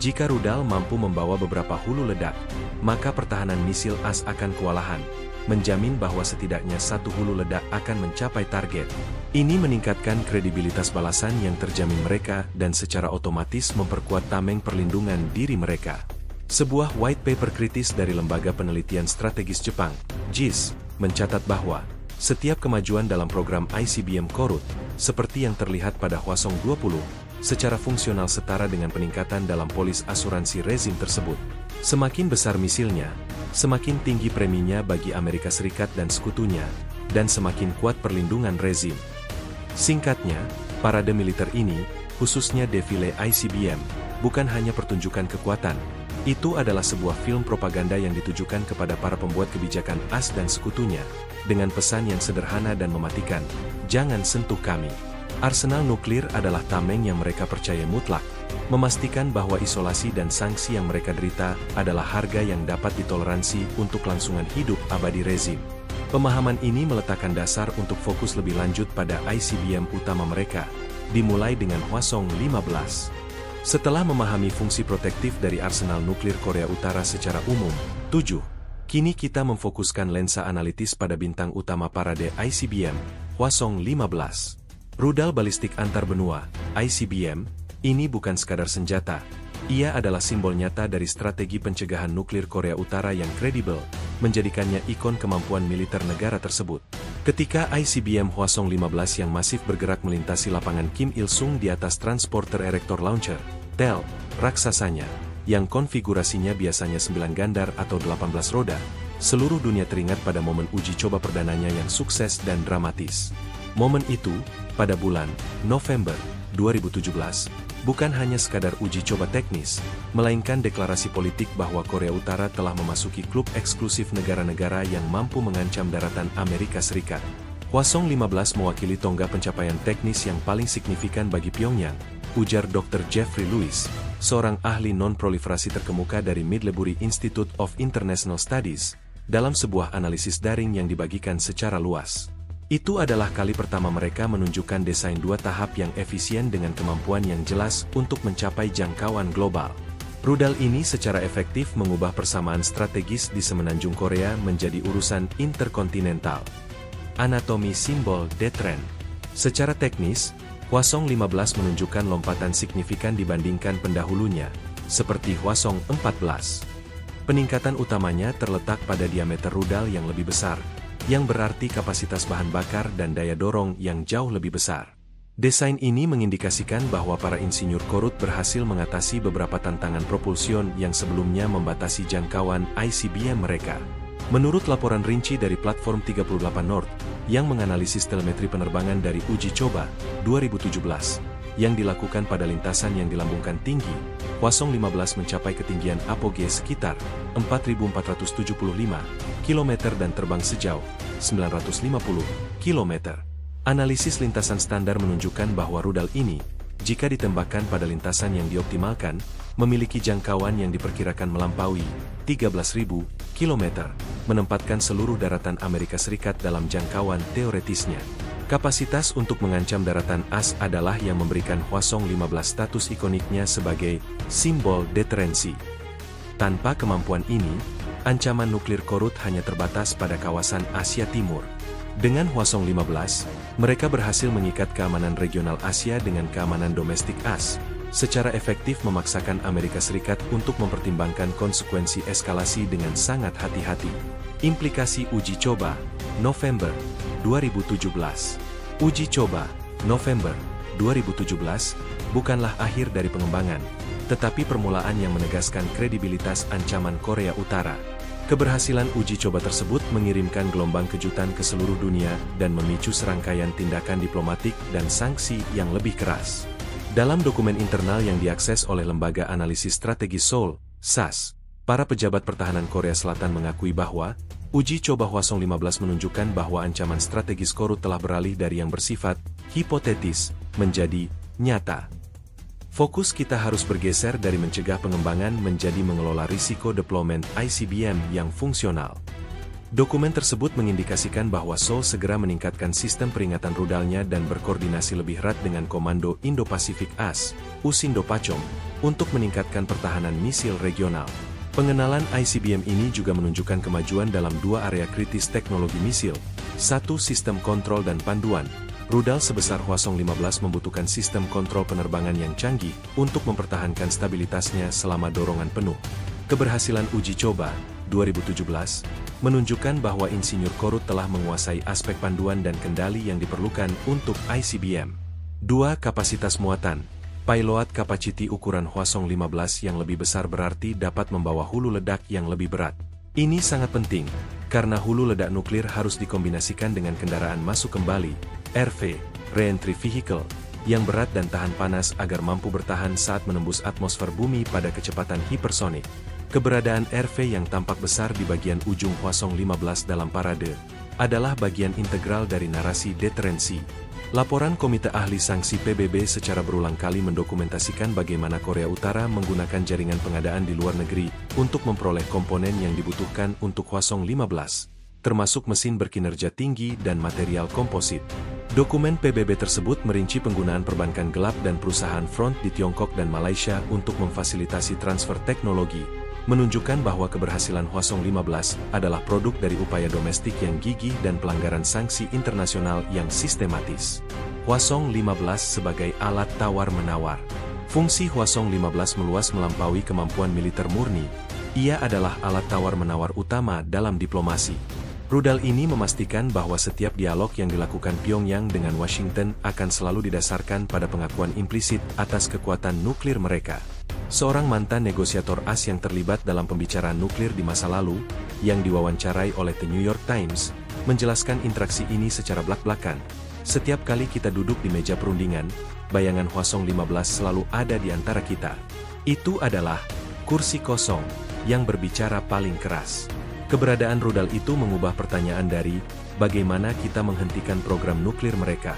Jika rudal mampu membawa beberapa hulu ledak, maka pertahanan misil AS akan kewalahan, menjamin bahwa setidaknya satu hulu ledak akan mencapai target. Ini meningkatkan kredibilitas balasan yang terjamin mereka dan secara otomatis memperkuat tameng perlindungan diri mereka. Sebuah white paper kritis dari Lembaga Penelitian Strategis Jepang, JIS, mencatat bahwa setiap kemajuan dalam program ICBM Korut, seperti yang terlihat pada Hwasong 20, secara fungsional setara dengan peningkatan dalam polis asuransi rezim tersebut. Semakin besar misilnya, semakin tinggi preminya bagi Amerika Serikat dan sekutunya, dan semakin kuat perlindungan rezim. Singkatnya, parade militer ini, khususnya defile ICBM, bukan hanya pertunjukan kekuatan. Itu adalah sebuah film propaganda yang ditujukan kepada para pembuat kebijakan AS dan sekutunya, dengan pesan yang sederhana dan mematikan, jangan sentuh kami. Arsenal nuklir adalah tameng yang mereka percaya mutlak, memastikan bahwa isolasi dan sanksi yang mereka derita adalah harga yang dapat ditoleransi untuk kelangsungan hidup abadi rezim. Pemahaman ini meletakkan dasar untuk fokus lebih lanjut pada ICBM utama mereka, dimulai dengan Hwasong 15. Setelah memahami fungsi protektif dari arsenal nuklir Korea Utara secara umum, 7. Kini kita memfokuskan lensa analitis pada bintang utama parade ICBM, Hwasong 15. Rudal balistik antar benua, ICBM, ini bukan sekadar senjata. Ia adalah simbol nyata dari strategi pencegahan nuklir Korea Utara yang kredibel, menjadikannya ikon kemampuan militer negara tersebut. Ketika ICBM Hwasong 15 yang masif bergerak melintasi lapangan Kim Il-sung di atas Transporter Erector Launcher, TEL, raksasanya, yang konfigurasinya biasanya 9 gandar atau 18 roda, seluruh dunia teringat pada momen uji coba perdananya yang sukses dan dramatis. Momen itu, pada bulan November 2017, bukan hanya sekadar uji coba teknis, melainkan deklarasi politik bahwa Korea Utara telah memasuki klub eksklusif negara-negara yang mampu mengancam daratan Amerika Serikat. Hwasong 15 mewakili tonggak pencapaian teknis yang paling signifikan bagi Pyongyang, ujar Dr. Jeffrey Lewis, seorang ahli non-proliferasi terkemuka dari Middlebury Institute of International Studies, dalam sebuah analisis daring yang dibagikan secara luas. Itu adalah kali pertama mereka menunjukkan desain 2 tahap yang efisien dengan kemampuan yang jelas untuk mencapai jangkauan global. Rudal ini secara efektif mengubah persamaan strategis di semenanjung Korea menjadi urusan interkontinental. Anatomi simbol deterrent. Secara teknis, Hwasong 15 menunjukkan lompatan signifikan dibandingkan pendahulunya, seperti Hwasong 14. Peningkatan utamanya terletak pada diameter rudal yang lebih besar, yang berarti kapasitas bahan bakar dan daya dorong yang jauh lebih besar. Desain ini mengindikasikan bahwa para insinyur Korut berhasil mengatasi beberapa tantangan propulsion yang sebelumnya membatasi jangkauan ICBM mereka. Menurut laporan rinci dari Platform 38 North, yang menganalisis telemetri penerbangan dari uji coba 2017, yang dilakukan pada lintasan yang dilambungkan tinggi, Hwasong 15 mencapai ketinggian apogee sekitar 4.475 km dan terbang sejauh 950 km. Analisis lintasan standar menunjukkan bahwa rudal ini, jika ditembakkan pada lintasan yang dioptimalkan, memiliki jangkauan yang diperkirakan melampaui 13.000 km, menempatkan seluruh daratan Amerika Serikat dalam jangkauan teoretisnya. Kapasitas untuk mengancam daratan AS adalah yang memberikan Hwasong 15 status ikoniknya sebagai simbol deterensi. Tanpa kemampuan ini, ancaman nuklir Korut hanya terbatas pada kawasan Asia Timur. Dengan Hwasong 15, mereka berhasil mengikat keamanan regional Asia dengan keamanan domestik AS, secara efektif memaksakan Amerika Serikat untuk mempertimbangkan konsekuensi eskalasi dengan sangat hati-hati. Implikasi uji coba, November 2017. Uji coba, November 2017, bukanlah akhir dari pengembangan, tetapi permulaan yang menegaskan kredibilitas ancaman Korea Utara. Keberhasilan uji coba tersebut mengirimkan gelombang kejutan ke seluruh dunia dan memicu serangkaian tindakan diplomatik dan sanksi yang lebih keras. Dalam dokumen internal yang diakses oleh Lembaga Analisis Strategis Seoul, SAS, para pejabat pertahanan Korea Selatan mengakui bahwa uji coba Hwasong-15 menunjukkan bahwa ancaman strategis Korut telah beralih dari yang bersifat hipotetis menjadi nyata. Fokus kita harus bergeser dari mencegah pengembangan menjadi mengelola risiko deployment ICBM yang fungsional. Dokumen tersebut mengindikasikan bahwa Seoul segera meningkatkan sistem peringatan rudalnya dan berkoordinasi lebih erat dengan Komando Indo-Pasifik AS, Usindo-Pachom, untuk meningkatkan pertahanan misil regional. Pengenalan ICBM ini juga menunjukkan kemajuan dalam dua area kritis teknologi misil. Satu, sistem kontrol dan panduan. Rudal sebesar Hwasong-15 membutuhkan sistem kontrol penerbangan yang canggih untuk mempertahankan stabilitasnya selama dorongan penuh. Keberhasilan uji coba 2017 menunjukkan bahwa insinyur Korut telah menguasai aspek panduan dan kendali yang diperlukan untuk ICBM. 2. Kapasitas muatan. Payload capacity ukuran Hwasong-15 yang lebih besar berarti dapat membawa hulu ledak yang lebih berat. Ini sangat penting, karena hulu ledak nuklir harus dikombinasikan dengan kendaraan masuk kembali, RV, Reentry Vehicle, yang berat dan tahan panas agar mampu bertahan saat menembus atmosfer bumi pada kecepatan hipersonik. Keberadaan RV yang tampak besar di bagian ujung Hwasong-15 dalam parade adalah bagian integral dari narasi deterensi. Laporan Komite Ahli Sanksi PBB secara berulang kali mendokumentasikan bagaimana Korea Utara menggunakan jaringan pengadaan di luar negeri untuk memperoleh komponen yang dibutuhkan untuk Hwasong-15, termasuk mesin berkinerja tinggi dan material komposit. Dokumen PBB tersebut merinci penggunaan perbankan gelap dan perusahaan front di Tiongkok dan Malaysia untuk memfasilitasi transfer teknologi, menunjukkan bahwa keberhasilan Hwasong-15 adalah produk dari upaya domestik yang gigih dan pelanggaran sanksi internasional yang sistematis. Hwasong-15 sebagai alat tawar-menawar. Fungsi Hwasong-15 meluas melampaui kemampuan militer murni. Ia adalah alat tawar-menawar utama dalam diplomasi. Rudal ini memastikan bahwa setiap dialog yang dilakukan Pyongyang dengan Washington akan selalu didasarkan pada pengakuan implisit atas kekuatan nuklir mereka. Seorang mantan negosiator AS yang terlibat dalam pembicaraan nuklir di masa lalu, yang diwawancarai oleh The New York Times, menjelaskan interaksi ini secara blak-blakan. Setiap kali kita duduk di meja perundingan, bayangan Hwasong-15 selalu ada di antara kita. Itu adalah kursi kosong yang berbicara paling keras. Keberadaan rudal itu mengubah pertanyaan dari bagaimana kita menghentikan program nuklir mereka,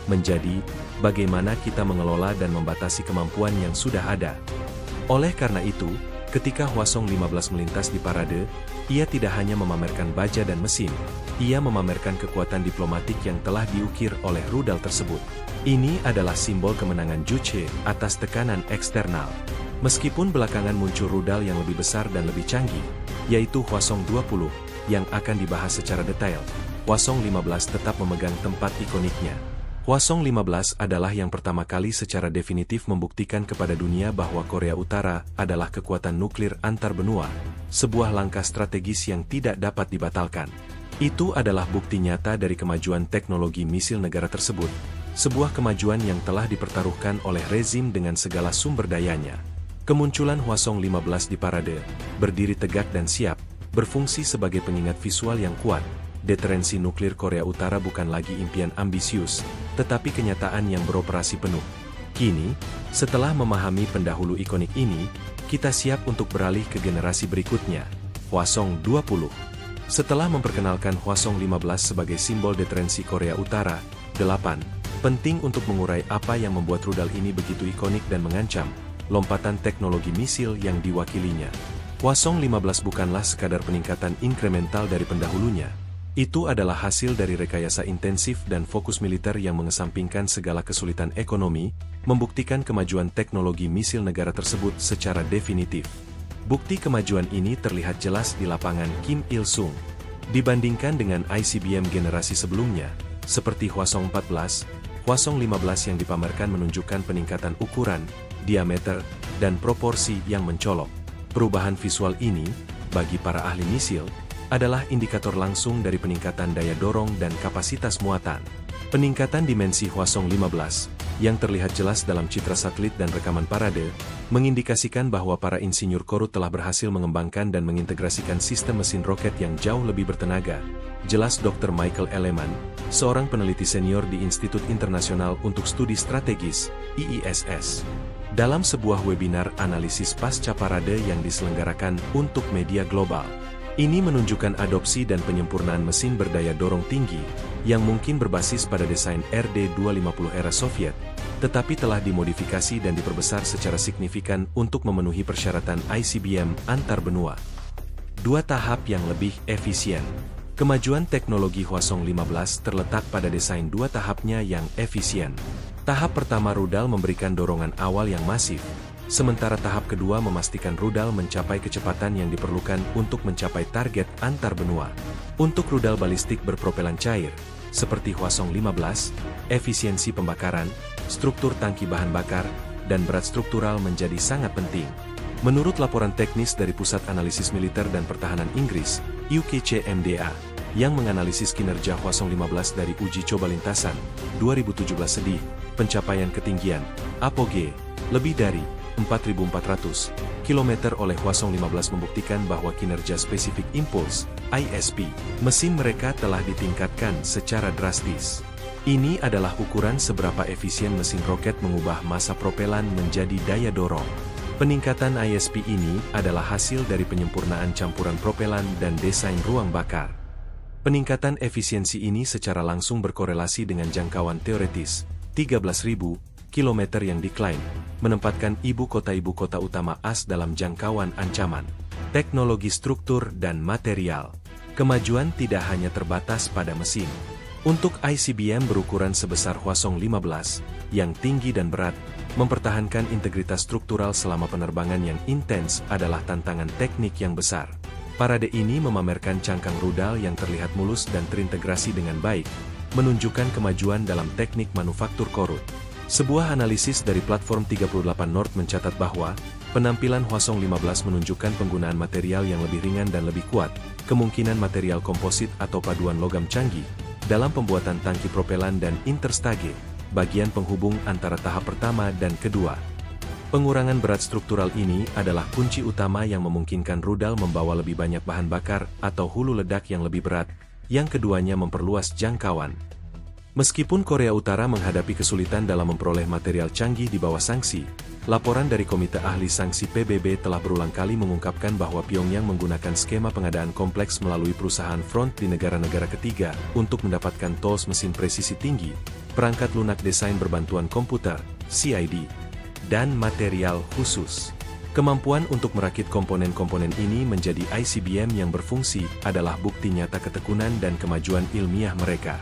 menjadi bagaimana kita mengelola dan membatasi kemampuan yang sudah ada. Oleh karena itu, ketika Hwasong-15 melintas di parade, ia tidak hanya memamerkan baja dan mesin, ia memamerkan kekuatan diplomatik yang telah diukir oleh rudal tersebut. Ini adalah simbol kemenangan Juche atas tekanan eksternal. Meskipun belakangan muncul rudal yang lebih besar dan lebih canggih, yaitu Hwasong-20, yang akan dibahas secara detail, Hwasong-15 tetap memegang tempat ikoniknya. Hwasong-15 adalah yang pertama kali secara definitif membuktikan kepada dunia bahwa Korea Utara adalah kekuatan nuklir antar benua, sebuah langkah strategis yang tidak dapat dibatalkan. Itu adalah bukti nyata dari kemajuan teknologi misil negara tersebut, sebuah kemajuan yang telah dipertaruhkan oleh rezim dengan segala sumber dayanya. Kemunculan Hwasong-15 di parade, berdiri tegak dan siap, berfungsi sebagai pengingat visual yang kuat. Deterensi nuklir Korea Utara bukan lagi impian ambisius, tetapi kenyataan yang beroperasi penuh. Kini, setelah memahami pendahulu ikonik ini, kita siap untuk beralih ke generasi berikutnya, Hwasong-20. Setelah memperkenalkan Hwasong-15 sebagai simbol deterensi Korea Utara, 8. Penting untuk mengurai apa yang membuat rudal ini begitu ikonik dan mengancam, lompatan teknologi misil yang diwakilinya. Hwasong-15 bukanlah sekadar peningkatan inkremental dari pendahulunya. Itu adalah hasil dari rekayasa intensif dan fokus militer yang mengesampingkan segala kesulitan ekonomi, membuktikan kemajuan teknologi misil negara tersebut secara definitif. Bukti kemajuan ini terlihat jelas di lapangan Kim Il-sung. Dibandingkan dengan ICBM generasi sebelumnya, seperti Hwasong-14, Hwasong-15 yang dipamerkan menunjukkan peningkatan ukuran, diameter, dan proporsi yang mencolok. Perubahan visual ini, bagi para ahli misil, adalah indikator langsung dari peningkatan daya dorong dan kapasitas muatan. Peningkatan dimensi Hwasong-15 yang terlihat jelas dalam citra satelit dan rekaman parade, mengindikasikan bahwa para insinyur Korut telah berhasil mengembangkan dan mengintegrasikan sistem mesin roket yang jauh lebih bertenaga. Jelas Dr. Michael Eleman, seorang peneliti senior di Institut Internasional untuk Studi Strategis, IISS. Dalam sebuah webinar analisis pasca parade yang diselenggarakan untuk media global. Ini menunjukkan adopsi dan penyempurnaan mesin berdaya dorong tinggi, yang mungkin berbasis pada desain RD-250 era Soviet, tetapi telah dimodifikasi dan diperbesar secara signifikan untuk memenuhi persyaratan ICBM antar benua. Dua tahap yang lebih efisien. Kemajuan teknologi Hwasong 15 terletak pada desain dua tahapnya yang efisien. Tahap pertama rudal memberikan dorongan awal yang masif, sementara tahap kedua memastikan rudal mencapai kecepatan yang diperlukan untuk mencapai target antar benua. Untuk rudal balistik berpropelan cair, seperti Hwasong 15, efisiensi pembakaran, struktur tangki bahan bakar, dan berat struktural menjadi sangat penting. Menurut laporan teknis dari Pusat Analisis Militer dan Pertahanan Inggris, UKCMDA, yang menganalisis kinerja Hwasong 15 dari uji coba lintasan 2017 sedih, pencapaian ketinggian, apogee, lebih dari 4.400 km oleh Hwasong 15 membuktikan bahwa kinerja spesifik impuls, ISP, mesin mereka telah ditingkatkan secara drastis. Ini adalah ukuran seberapa efisien mesin roket mengubah massa propelan menjadi daya dorong. Peningkatan ISP ini adalah hasil dari penyempurnaan campuran propelan dan desain ruang bakar. Peningkatan efisiensi ini secara langsung berkorelasi dengan jangkauan teoretis, 13.000 km yang diklaim, menempatkan ibu kota utama AS dalam jangkauan ancaman. Teknologi struktur dan material. Kemajuan tidak hanya terbatas pada mesin. Untuk ICBM berukuran sebesar Hwasong 15, yang tinggi dan berat, mempertahankan integritas struktural selama penerbangan yang intens adalah tantangan teknik yang besar. Parade ini memamerkan cangkang rudal yang terlihat mulus dan terintegrasi dengan baik, menunjukkan kemajuan dalam teknik manufaktur Korut. Sebuah analisis dari platform 38 North mencatat bahwa, penampilan Hwasong 15 menunjukkan penggunaan material yang lebih ringan dan lebih kuat, kemungkinan material komposit atau paduan logam canggih, dalam pembuatan tangki propelan dan interstage, bagian penghubung antara tahap pertama dan kedua. Pengurangan berat struktural ini adalah kunci utama yang memungkinkan rudal membawa lebih banyak bahan bakar atau hulu ledak yang lebih berat, yang keduanya memperluas jangkauan. Meskipun Korea Utara menghadapi kesulitan dalam memperoleh material canggih di bawah sanksi, laporan dari Komite Ahli Sanksi PBB telah berulang kali mengungkapkan bahwa Pyongyang menggunakan skema pengadaan kompleks melalui perusahaan front di negara-negara ketiga untuk mendapatkan tools mesin presisi tinggi, perangkat lunak desain berbantuan komputer, CID, dan material khusus. Kemampuan untuk merakit komponen-komponen ini menjadi ICBM yang berfungsi adalah bukti nyata ketekunan dan kemajuan ilmiah mereka.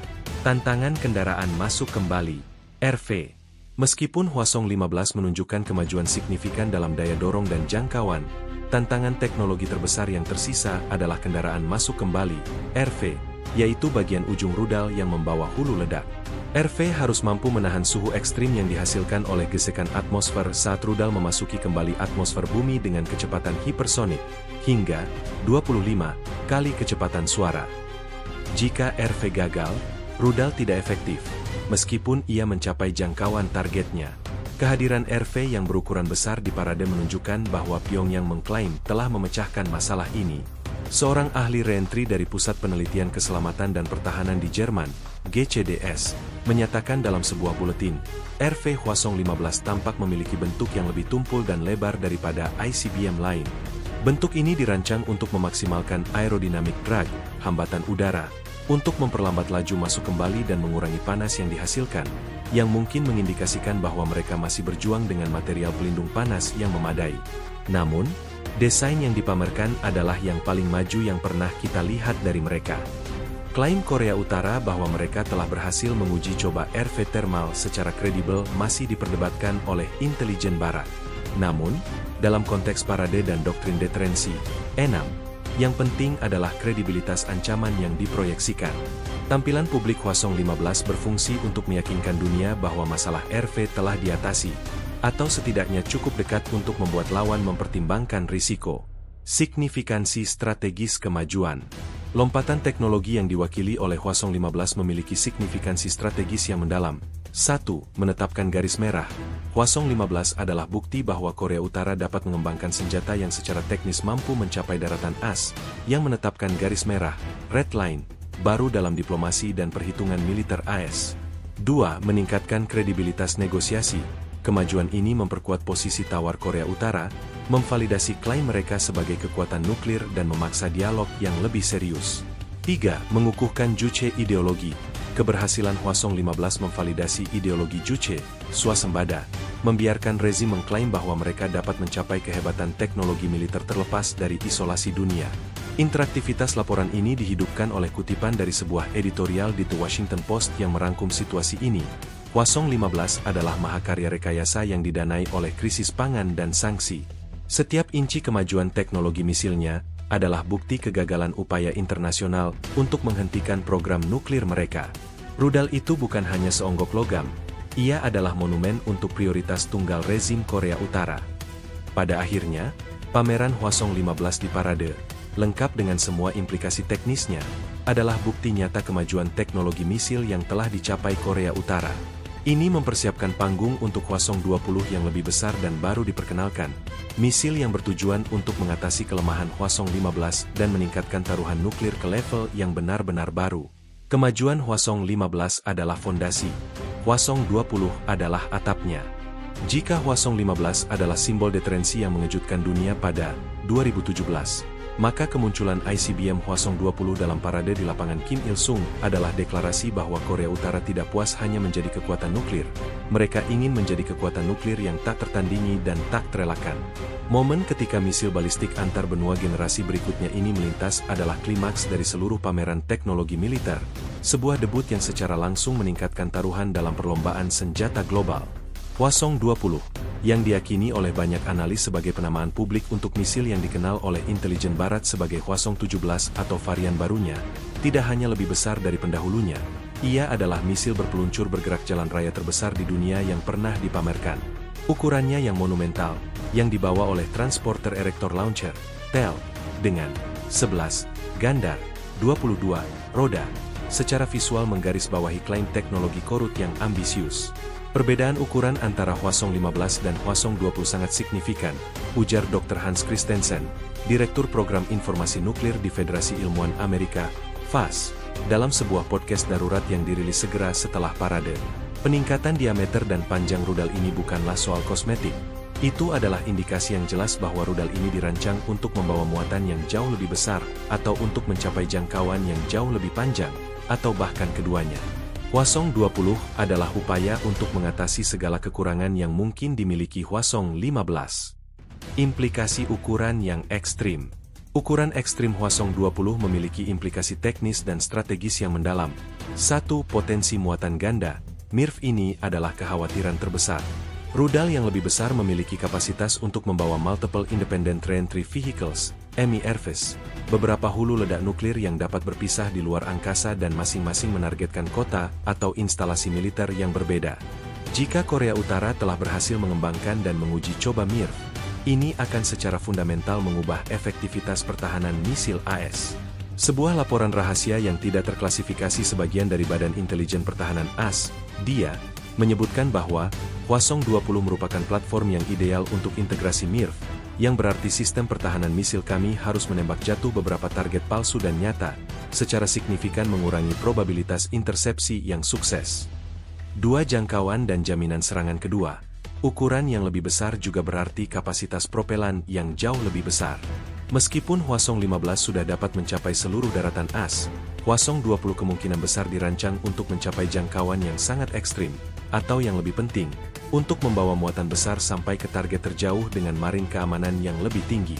Tantangan kendaraan masuk kembali, RV. Meskipun Hwasong 15 menunjukkan kemajuan signifikan dalam daya dorong dan jangkauan, tantangan teknologi terbesar yang tersisa adalah kendaraan masuk kembali, RV, yaitu bagian ujung rudal yang membawa hulu ledak. RV harus mampu menahan suhu ekstrim yang dihasilkan oleh gesekan atmosfer saat rudal memasuki kembali atmosfer bumi dengan kecepatan hipersonik, hingga 25 kali kecepatan suara. Jika RV gagal, rudal tidak efektif, meskipun ia mencapai jangkauan targetnya. Kehadiran RV yang berukuran besar di parade menunjukkan bahwa Pyongyang mengklaim telah memecahkan masalah ini. Seorang ahli reentry dari Pusat Penelitian Keselamatan dan Pertahanan di Jerman, GCDS, menyatakan dalam sebuah buletin, RV Hwasong 15 tampak memiliki bentuk yang lebih tumpul dan lebar daripada ICBM lain. Bentuk ini dirancang untuk memaksimalkan aerodinamik drag, hambatan udara, untuk memperlambat laju masuk kembali dan mengurangi panas yang dihasilkan, yang mungkin mengindikasikan bahwa mereka masih berjuang dengan material pelindung panas yang memadai. Namun, desain yang dipamerkan adalah yang paling maju yang pernah kita lihat dari mereka. Klaim Korea Utara bahwa mereka telah berhasil menguji coba RV thermal secara kredibel masih diperdebatkan oleh intelijen Barat. Namun, dalam konteks parade dan doktrin deterensi, E6, yang penting adalah kredibilitas ancaman yang diproyeksikan. Tampilan publik Hwasong 15 berfungsi untuk meyakinkan dunia bahwa masalah RV telah diatasi, atau setidaknya cukup dekat untuk membuat lawan mempertimbangkan risiko. Signifikansi strategis kemajuan. Lompatan teknologi yang diwakili oleh Hwasong 15 memiliki signifikansi strategis yang mendalam, 1. Menetapkan garis merah. Hwasong-15 adalah bukti bahwa Korea Utara dapat mengembangkan senjata yang secara teknis mampu mencapai daratan AS, yang menetapkan garis merah, red line, baru dalam diplomasi dan perhitungan militer AS. 2. Meningkatkan kredibilitas negosiasi. Kemajuan ini memperkuat posisi tawar Korea Utara, memvalidasi klaim mereka sebagai kekuatan nuklir dan memaksa dialog yang lebih serius. 3. Mengukuhkan Juche ideologi. Keberhasilan Hwasong-15 memvalidasi ideologi Juche, swasembada, membiarkan rezim mengklaim bahwa mereka dapat mencapai kehebatan teknologi militer terlepas dari isolasi dunia. Interaktivitas laporan ini dihidupkan oleh kutipan dari sebuah editorial di The Washington Post yang merangkum situasi ini. Hwasong-15 adalah mahakarya rekayasa yang didanai oleh krisis pangan dan sanksi. Setiap inci kemajuan teknologi misilnya adalah bukti kegagalan upaya internasional untuk menghentikan program nuklir mereka. Rudal itu bukan hanya seonggok logam, ia adalah monumen untuk prioritas tunggal rezim Korea Utara. Pada akhirnya, pameran Hwasong-15 di parade, lengkap dengan semua implikasi teknisnya, adalah bukti nyata kemajuan teknologi misil yang telah dicapai Korea Utara. Ini mempersiapkan panggung untuk Hwasong-20 yang lebih besar dan baru diperkenalkan, misil yang bertujuan untuk mengatasi kelemahan Hwasong-15 dan meningkatkan taruhan nuklir ke level yang benar-benar baru. Kemajuan Hwasong-15 adalah fondasi, Hwasong-20 adalah atapnya. Jika Hwasong-15 adalah simbol deterensi yang mengejutkan dunia pada 2017, maka kemunculan ICBM Hwasong-20 dalam parade di lapangan Kim Il-sung adalah deklarasi bahwa Korea Utara tidak puas hanya menjadi kekuatan nuklir. Mereka ingin menjadi kekuatan nuklir yang tak tertandingi dan tak terelakkan. Momen ketika misil balistik antar benua generasi berikutnya ini melintas adalah klimaks dari seluruh pameran teknologi militer, sebuah debut yang secara langsung meningkatkan taruhan dalam perlombaan senjata global. Hwasong-20, yang diyakini oleh banyak analis sebagai penamaan publik untuk misil yang dikenal oleh intelijen barat sebagai Hwasong-17 atau varian barunya, tidak hanya lebih besar dari pendahulunya, ia adalah misil berpeluncur bergerak jalan raya terbesar di dunia yang pernah dipamerkan. Ukurannya yang monumental, yang dibawa oleh Transporter Erector Launcher, TEL, dengan 11 gandar, 22 roda, secara visual menggarisbawahi klaim teknologi Korut yang ambisius. Perbedaan ukuran antara Hwasong-15 dan Hwasong-20 sangat signifikan, ujar Dr. Hans Christensen, Direktur Program Informasi Nuklir di Federasi Ilmuwan Amerika, FAS, dalam sebuah podcast darurat yang dirilis segera setelah parade. Peningkatan diameter dan panjang rudal ini bukanlah soal kosmetik. Itu adalah indikasi yang jelas bahwa rudal ini dirancang untuk membawa muatan yang jauh lebih besar, atau untuk mencapai jangkauan yang jauh lebih panjang, atau bahkan keduanya. Hwasong-20 adalah upaya untuk mengatasi segala kekurangan yang mungkin dimiliki Hwasong-15. Implikasi ukuran yang ekstrim. Ukuran ekstrim Hwasong-20 memiliki implikasi teknis dan strategis yang mendalam. 1. Potensi muatan ganda. MIRV ini adalah kekhawatiran terbesar. Rudal yang lebih besar memiliki kapasitas untuk membawa Multiple Independent Reentry Vehicles, MIRVs, beberapa hulu ledak nuklir yang dapat berpisah di luar angkasa dan masing-masing menargetkan kota atau instalasi militer yang berbeda. Jika Korea Utara telah berhasil mengembangkan dan menguji coba MIRV, ini akan secara fundamental mengubah efektivitas pertahanan misil AS. Sebuah laporan rahasia yang tidak terklasifikasi sebagian dari Badan Intelijen Pertahanan AS, DIA, menyebutkan bahwa Hwasong-20 merupakan platform yang ideal untuk integrasi MIRV, yang berarti sistem pertahanan misil kami harus menembak jatuh beberapa target palsu dan nyata, secara signifikan mengurangi probabilitas intersepsi yang sukses. 2. Jangkauan dan jaminan serangan kedua. Ukuran yang lebih besar juga berarti kapasitas propelan yang jauh lebih besar. Meskipun Hwasong-15 sudah dapat mencapai seluruh daratan AS, Hwasong-20 kemungkinan besar dirancang untuk mencapai jangkauan yang sangat ekstrim, atau yang lebih penting, untuk membawa muatan besar sampai ke target terjauh dengan marin keamanan yang lebih tinggi.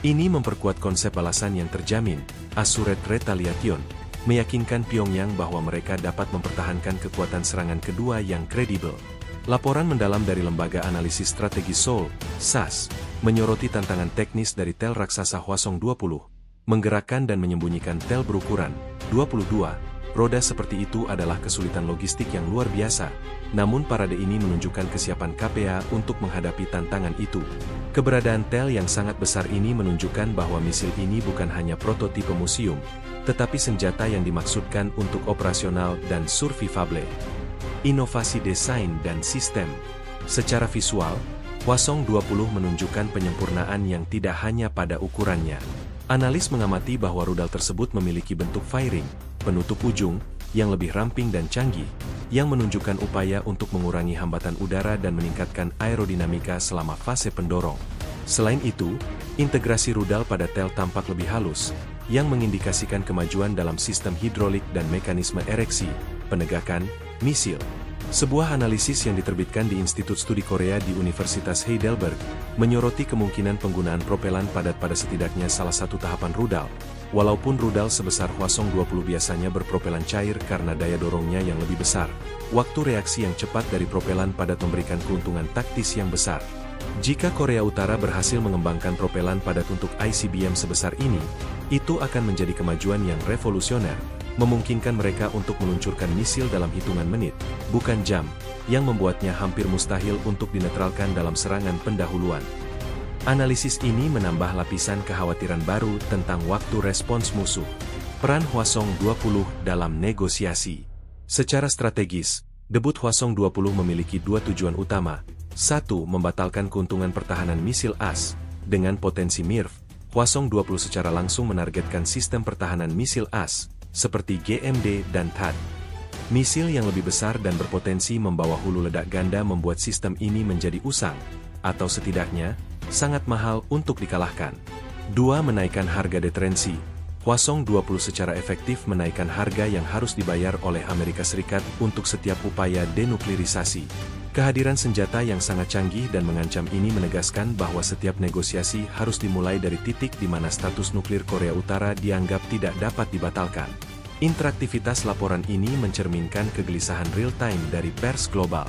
Ini memperkuat konsep balasan yang terjamin, assured retaliation, meyakinkan Pyongyang bahwa mereka dapat mempertahankan kekuatan serangan kedua yang kredibel. Laporan mendalam dari Lembaga Analisis Strategi Seoul, SAS, menyoroti tantangan teknis dari TEL raksasa Hwasong-20, menggerakkan dan menyembunyikan TEL berukuran 22 roda seperti itu adalah kesulitan logistik yang luar biasa, namun parade ini menunjukkan kesiapan KPA untuk menghadapi tantangan itu. Keberadaan TEL yang sangat besar ini menunjukkan bahwa misil ini bukan hanya prototipe museum, tetapi senjata yang dimaksudkan untuk operasional dan survivable. inovasi desain dan sistem. Secara visual, Hwasong 20 menunjukkan penyempurnaan yang tidak hanya pada ukurannya. Analis mengamati bahwa rudal tersebut memiliki bentuk fairing, penutup ujung, yang lebih ramping dan canggih, yang menunjukkan upaya untuk mengurangi hambatan udara dan meningkatkan aerodinamika selama fase pendorong. Selain itu, integrasi rudal pada tel tampak lebih halus, yang mengindikasikan kemajuan dalam sistem hidrolik dan mekanisme ereksi, penegakan, misil. Sebuah analisis yang diterbitkan di Institut Studi Korea di Universitas Heidelberg menyoroti kemungkinan penggunaan propelan padat pada setidaknya salah satu tahapan rudal. Walaupun rudal sebesar Hwasong 20 biasanya berpropelan cair karena daya dorongnya yang lebih besar, waktu reaksi yang cepat dari propelan padat memberikan keuntungan taktis yang besar. Jika Korea Utara berhasil mengembangkan propelan padat untuk ICBM sebesar ini, itu akan menjadi kemajuan yang revolusioner, memungkinkan mereka untuk meluncurkan misil dalam hitungan menit, bukan jam, yang membuatnya hampir mustahil untuk dinetralkan dalam serangan pendahuluan. Analisis ini menambah lapisan kekhawatiran baru tentang waktu respons musuh. Peran Hwasong 20 dalam negosiasi. Secara strategis, debut Hwasong 20 memiliki dua tujuan utama. 1. Membatalkan keuntungan pertahanan misil AS. Dengan potensi MIRV, Hwasong 20 secara langsung menargetkan sistem pertahanan misil AS, seperti GMD dan THAAD. Misil yang lebih besar dan berpotensi membawa hulu ledak ganda membuat sistem ini menjadi usang, atau setidaknya, sangat mahal untuk dikalahkan. 2. Menaikkan harga deterensi. Hwasong 20 secara efektif menaikkan harga yang harus dibayar oleh Amerika Serikat untuk setiap upaya denuklirisasi. Kehadiran senjata yang sangat canggih dan mengancam ini menegaskan bahwa setiap negosiasi harus dimulai dari titik di mana status nuklir Korea Utara dianggap tidak dapat dibatalkan. Interaktivitas laporan ini mencerminkan kegelisahan real-time dari pers global.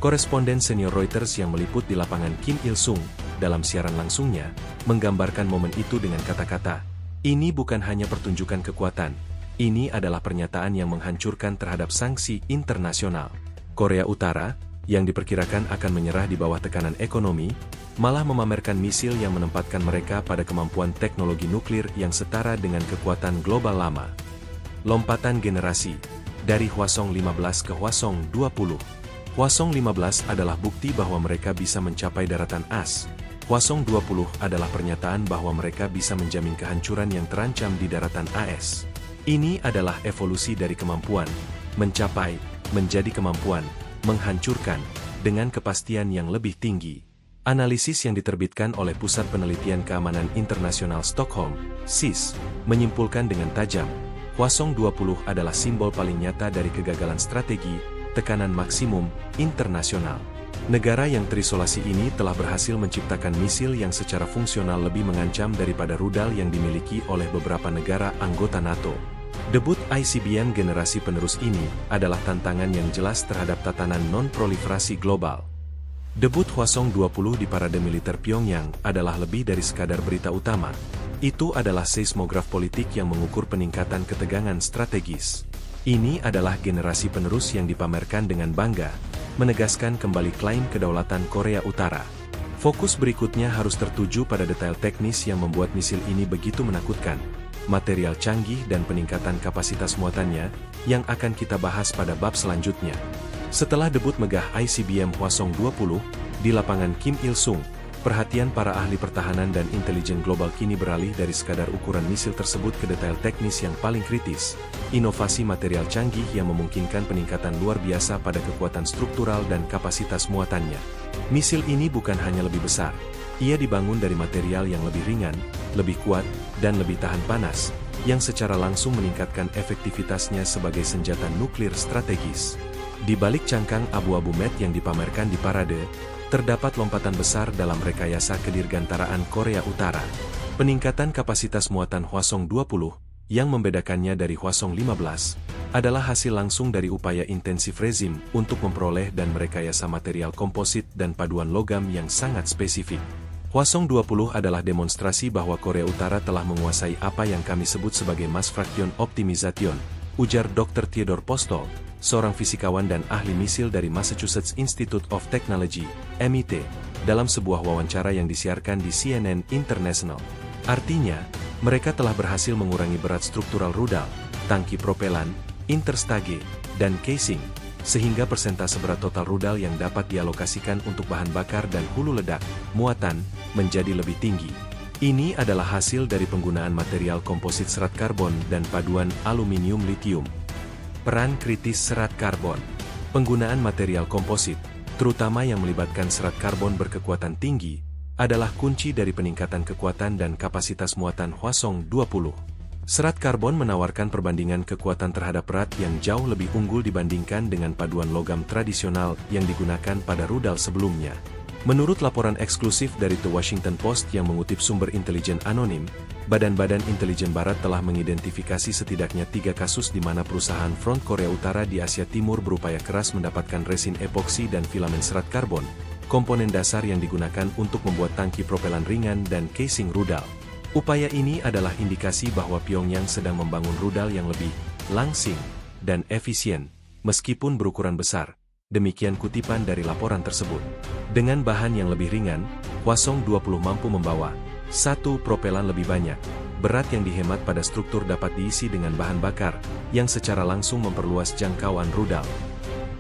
Koresponden senior Reuters yang meliput di lapangan Kim Il-sung, dalam siaran langsungnya, menggambarkan momen itu dengan kata-kata, "Ini bukan hanya pertunjukan kekuatan, ini adalah pernyataan yang menghancurkan terhadap sanksi internasional." Korea Utara, yang diperkirakan akan menyerah di bawah tekanan ekonomi, malah memamerkan misil yang menempatkan mereka pada kemampuan teknologi nuklir yang setara dengan kekuatan global lama. Lompatan generasi, dari Hwasong 15 ke Hwasong 20. Hwasong 15 adalah bukti bahwa mereka bisa mencapai daratan AS. Hwasong 20 adalah pernyataan bahwa mereka bisa menjamin kehancuran yang terancam di daratan AS. Ini adalah evolusi dari kemampuan, mencapai, menjadi kemampuan, menghancurkan, dengan kepastian yang lebih tinggi. Analisis yang diterbitkan oleh Pusat Penelitian Keamanan Internasional Stockholm, SIS, menyimpulkan dengan tajam, Hwasong 20 adalah simbol paling nyata dari kegagalan strategi, tekanan maksimum, internasional. Negara yang terisolasi ini telah berhasil menciptakan misil yang secara fungsional lebih mengancam daripada rudal yang dimiliki oleh beberapa negara anggota NATO. Debut ICBM generasi penerus ini adalah tantangan yang jelas terhadap tatanan non-proliferasi global. Debut Hwasong 20 di parade militer Pyongyang adalah lebih dari sekadar berita utama. Itu adalah seismograf politik yang mengukur peningkatan ketegangan strategis. Ini adalah generasi penerus yang dipamerkan dengan bangga, menegaskan kembali klaim kedaulatan Korea Utara. Fokus berikutnya harus tertuju pada detail teknis yang membuat misil ini begitu menakutkan. Material canggih dan peningkatan kapasitas muatannya, yang akan kita bahas pada bab selanjutnya. Setelah debut megah ICBM Hwasong 20, di lapangan Kim Il-sung, perhatian para ahli pertahanan dan intelijen global kini beralih dari sekadar ukuran misil tersebut ke detail teknis yang paling kritis, inovasi material canggih yang memungkinkan peningkatan luar biasa pada kekuatan struktural dan kapasitas muatannya. Misil ini bukan hanya lebih besar, ia dibangun dari material yang lebih ringan, lebih kuat, dan lebih tahan panas, yang secara langsung meningkatkan efektivitasnya sebagai senjata nuklir strategis. Di balik cangkang abu-abu matte yang dipamerkan di parade, terdapat lompatan besar dalam rekayasa kedirgantaraan Korea Utara. Peningkatan kapasitas muatan Hwasong 20, yang membedakannya dari Hwasong 15, adalah hasil langsung dari upaya intensif rezim untuk memperoleh dan merekayasa material komposit dan paduan logam yang sangat spesifik. Hwasong 20 adalah demonstrasi bahwa Korea Utara telah menguasai apa yang kami sebut sebagai mass fraction optimization, ujar Dr. Theodore Postol, seorang fisikawan dan ahli misil dari Massachusetts Institute of Technology, MIT, dalam sebuah wawancara yang disiarkan di CNN International. Artinya, mereka telah berhasil mengurangi berat struktural rudal, tangki propelan, interstage, dan casing, sehingga persentase berat total rudal yang dapat dialokasikan untuk bahan bakar dan hulu ledak, muatan, menjadi lebih tinggi. Ini adalah hasil dari penggunaan material komposit serat karbon dan paduan aluminium-litium. Peran kritis serat karbon. Penggunaan material komposit, terutama yang melibatkan serat karbon berkekuatan tinggi, adalah kunci dari peningkatan kekuatan dan kapasitas muatan Hwasong 20. Serat karbon menawarkan perbandingan kekuatan terhadap berat yang jauh lebih unggul dibandingkan dengan paduan logam tradisional yang digunakan pada rudal sebelumnya. Menurut laporan eksklusif dari The Washington Post yang mengutip sumber intelijen anonim, badan-badan intelijen barat telah mengidentifikasi setidaknya 3 kasus di mana perusahaan front Korea Utara di Asia Timur berupaya keras mendapatkan resin epoksi dan filamen serat karbon, komponen dasar yang digunakan untuk membuat tangki propelan ringan dan casing rudal. Upaya ini adalah indikasi bahwa Pyongyang sedang membangun rudal yang lebih langsing dan efisien, meskipun berukuran besar. Demikian kutipan dari laporan tersebut. Dengan bahan yang lebih ringan, Hwasong 20 mampu membawa 1. Propelan lebih banyak. Berat yang dihemat pada struktur dapat diisi dengan bahan bakar, yang secara langsung memperluas jangkauan rudal.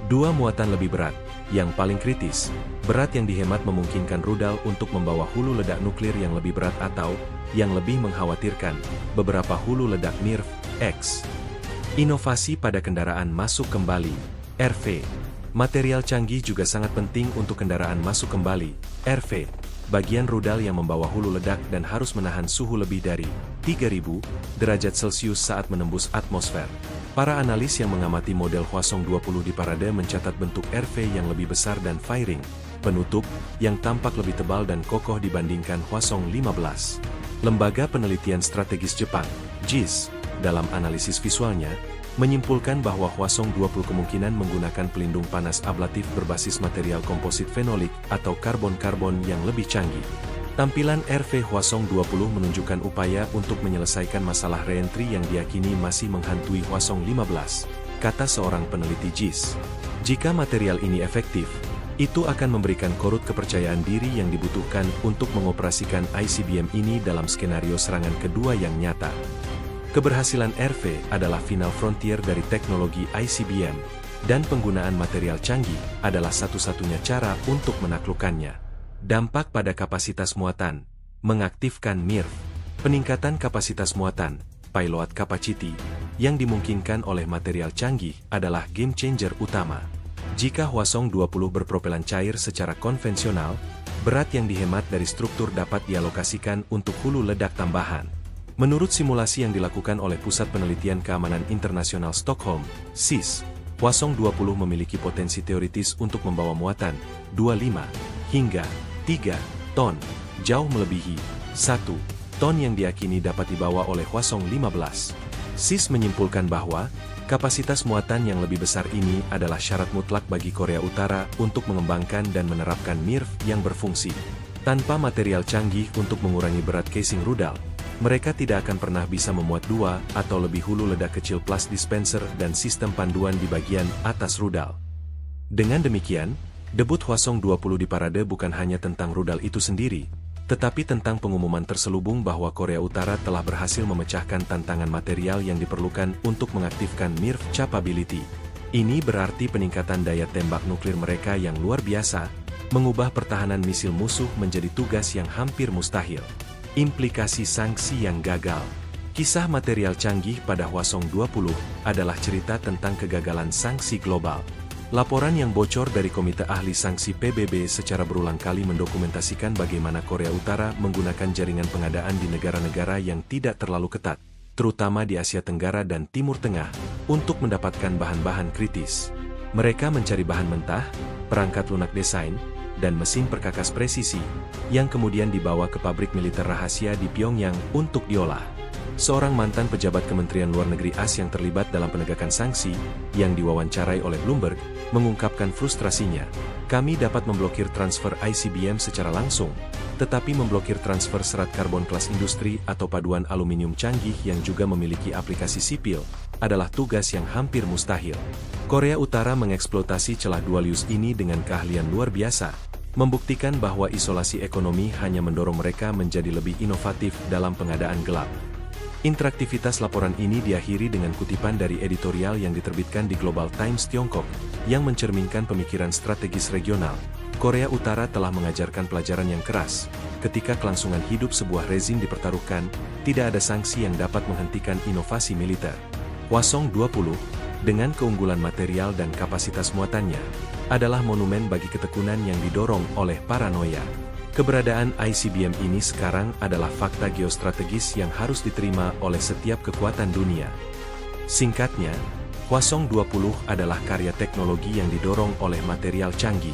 2. Muatan lebih berat. Yang paling kritis, berat yang dihemat memungkinkan rudal untuk membawa hulu ledak nuklir yang lebih berat atau, yang lebih mengkhawatirkan, beberapa hulu ledak MIRV-X. Inovasi pada kendaraan masuk kembali, RV. Material canggih juga sangat penting untuk kendaraan masuk kembali, RV. Bagian rudal yang membawa hulu ledak dan harus menahan suhu lebih dari 3000 derajat Celcius saat menembus atmosfer. Para analis yang mengamati model Hwasong 20 di parade mencatat bentuk RV yang lebih besar dan fairing, penutup, yang tampak lebih tebal dan kokoh dibandingkan Hwasong 15. Lembaga Penelitian Strategis Jepang, JIS, dalam analisis visualnya, menyimpulkan bahwa Hwasong 20 kemungkinan menggunakan pelindung panas ablatif berbasis material komposit fenolik atau karbon-karbon yang lebih canggih. Tampilan RV Hwasong 20 menunjukkan upaya untuk menyelesaikan masalah reentry yang diyakini masih menghantui Hwasong 15, kata seorang peneliti JIS. Jika material ini efektif, itu akan memberikan korut kepercayaan diri yang dibutuhkan untuk mengoperasikan ICBM ini dalam skenario serangan kedua yang nyata. Keberhasilan RV adalah final frontier dari teknologi ICBM, dan penggunaan material canggih adalah satu-satunya cara untuk menaklukkannya. Dampak pada kapasitas muatan, mengaktifkan MIRV, peningkatan kapasitas muatan, payload capacity, yang dimungkinkan oleh material canggih adalah game changer utama. Jika Hwasong 20 berpropelan cair secara konvensional, berat yang dihemat dari struktur dapat dialokasikan untuk hulu ledak tambahan. Menurut simulasi yang dilakukan oleh Pusat Penelitian Keamanan Internasional Stockholm, SIS, Hwasong 20 memiliki potensi teoritis untuk membawa muatan 25 hingga 3 ton, jauh melebihi 1 ton yang diyakini dapat dibawa oleh Hwasong 15. SIS menyimpulkan bahwa kapasitas muatan yang lebih besar ini adalah syarat mutlak bagi Korea Utara untuk mengembangkan dan menerapkan MIRV yang berfungsi. Tanpa material canggih untuk mengurangi berat casing rudal, mereka tidak akan pernah bisa memuat 2 atau lebih hulu ledak kecil plus dispenser dan sistem panduan di bagian atas rudal. Dengan demikian, debut Hwasong 20 di parade bukan hanya tentang rudal itu sendiri, tetapi tentang pengumuman terselubung bahwa Korea Utara telah berhasil memecahkan tantangan material yang diperlukan untuk mengaktifkan MIRV capability. Ini berarti peningkatan daya tembak nuklir mereka yang luar biasa, mengubah pertahanan misil musuh menjadi tugas yang hampir mustahil. Implikasi sanksi yang gagal. Kisah material canggih pada Hwasong 20 adalah cerita tentang kegagalan sanksi global. Laporan yang bocor dari Komite Ahli Sanksi PBB secara berulang kali mendokumentasikan bagaimana Korea Utara menggunakan jaringan pengadaan di negara-negara yang tidak terlalu ketat, terutama di Asia Tenggara dan Timur Tengah, untuk mendapatkan bahan-bahan kritis. Mereka mencari bahan mentah, perangkat lunak desain, dan mesin perkakas presisi, yang kemudian dibawa ke pabrik militer rahasia di Pyongyang untuk diolah. Seorang mantan pejabat Kementerian Luar Negeri AS yang terlibat dalam penegakan sanksi, yang diwawancarai oleh Bloomberg, mengungkapkan frustrasinya. Kami dapat memblokir transfer ICBM secara langsung, tetapi memblokir transfer serat karbon kelas industri atau paduan aluminium canggih yang juga memiliki aplikasi sipil, adalah tugas yang hampir mustahil. Korea Utara mengeksploitasi celah dual use ini dengan keahlian luar biasa, membuktikan bahwa isolasi ekonomi hanya mendorong mereka menjadi lebih inovatif dalam pengadaan gelap. Interaktivitas laporan ini diakhiri dengan kutipan dari editorial yang diterbitkan di Global Times Tiongkok, yang mencerminkan pemikiran strategis regional. Korea Utara telah mengajarkan pelajaran yang keras. Ketika kelangsungan hidup sebuah rezim dipertaruhkan, tidak ada sanksi yang dapat menghentikan inovasi militer. Hwasong-20, dengan keunggulan material dan kapasitas muatannya, adalah monumen bagi ketekunan yang didorong oleh paranoia. Keberadaan ICBM ini sekarang adalah fakta geostrategis yang harus diterima oleh setiap kekuatan dunia. Singkatnya, Hwasong-20 adalah karya teknologi yang didorong oleh material canggih.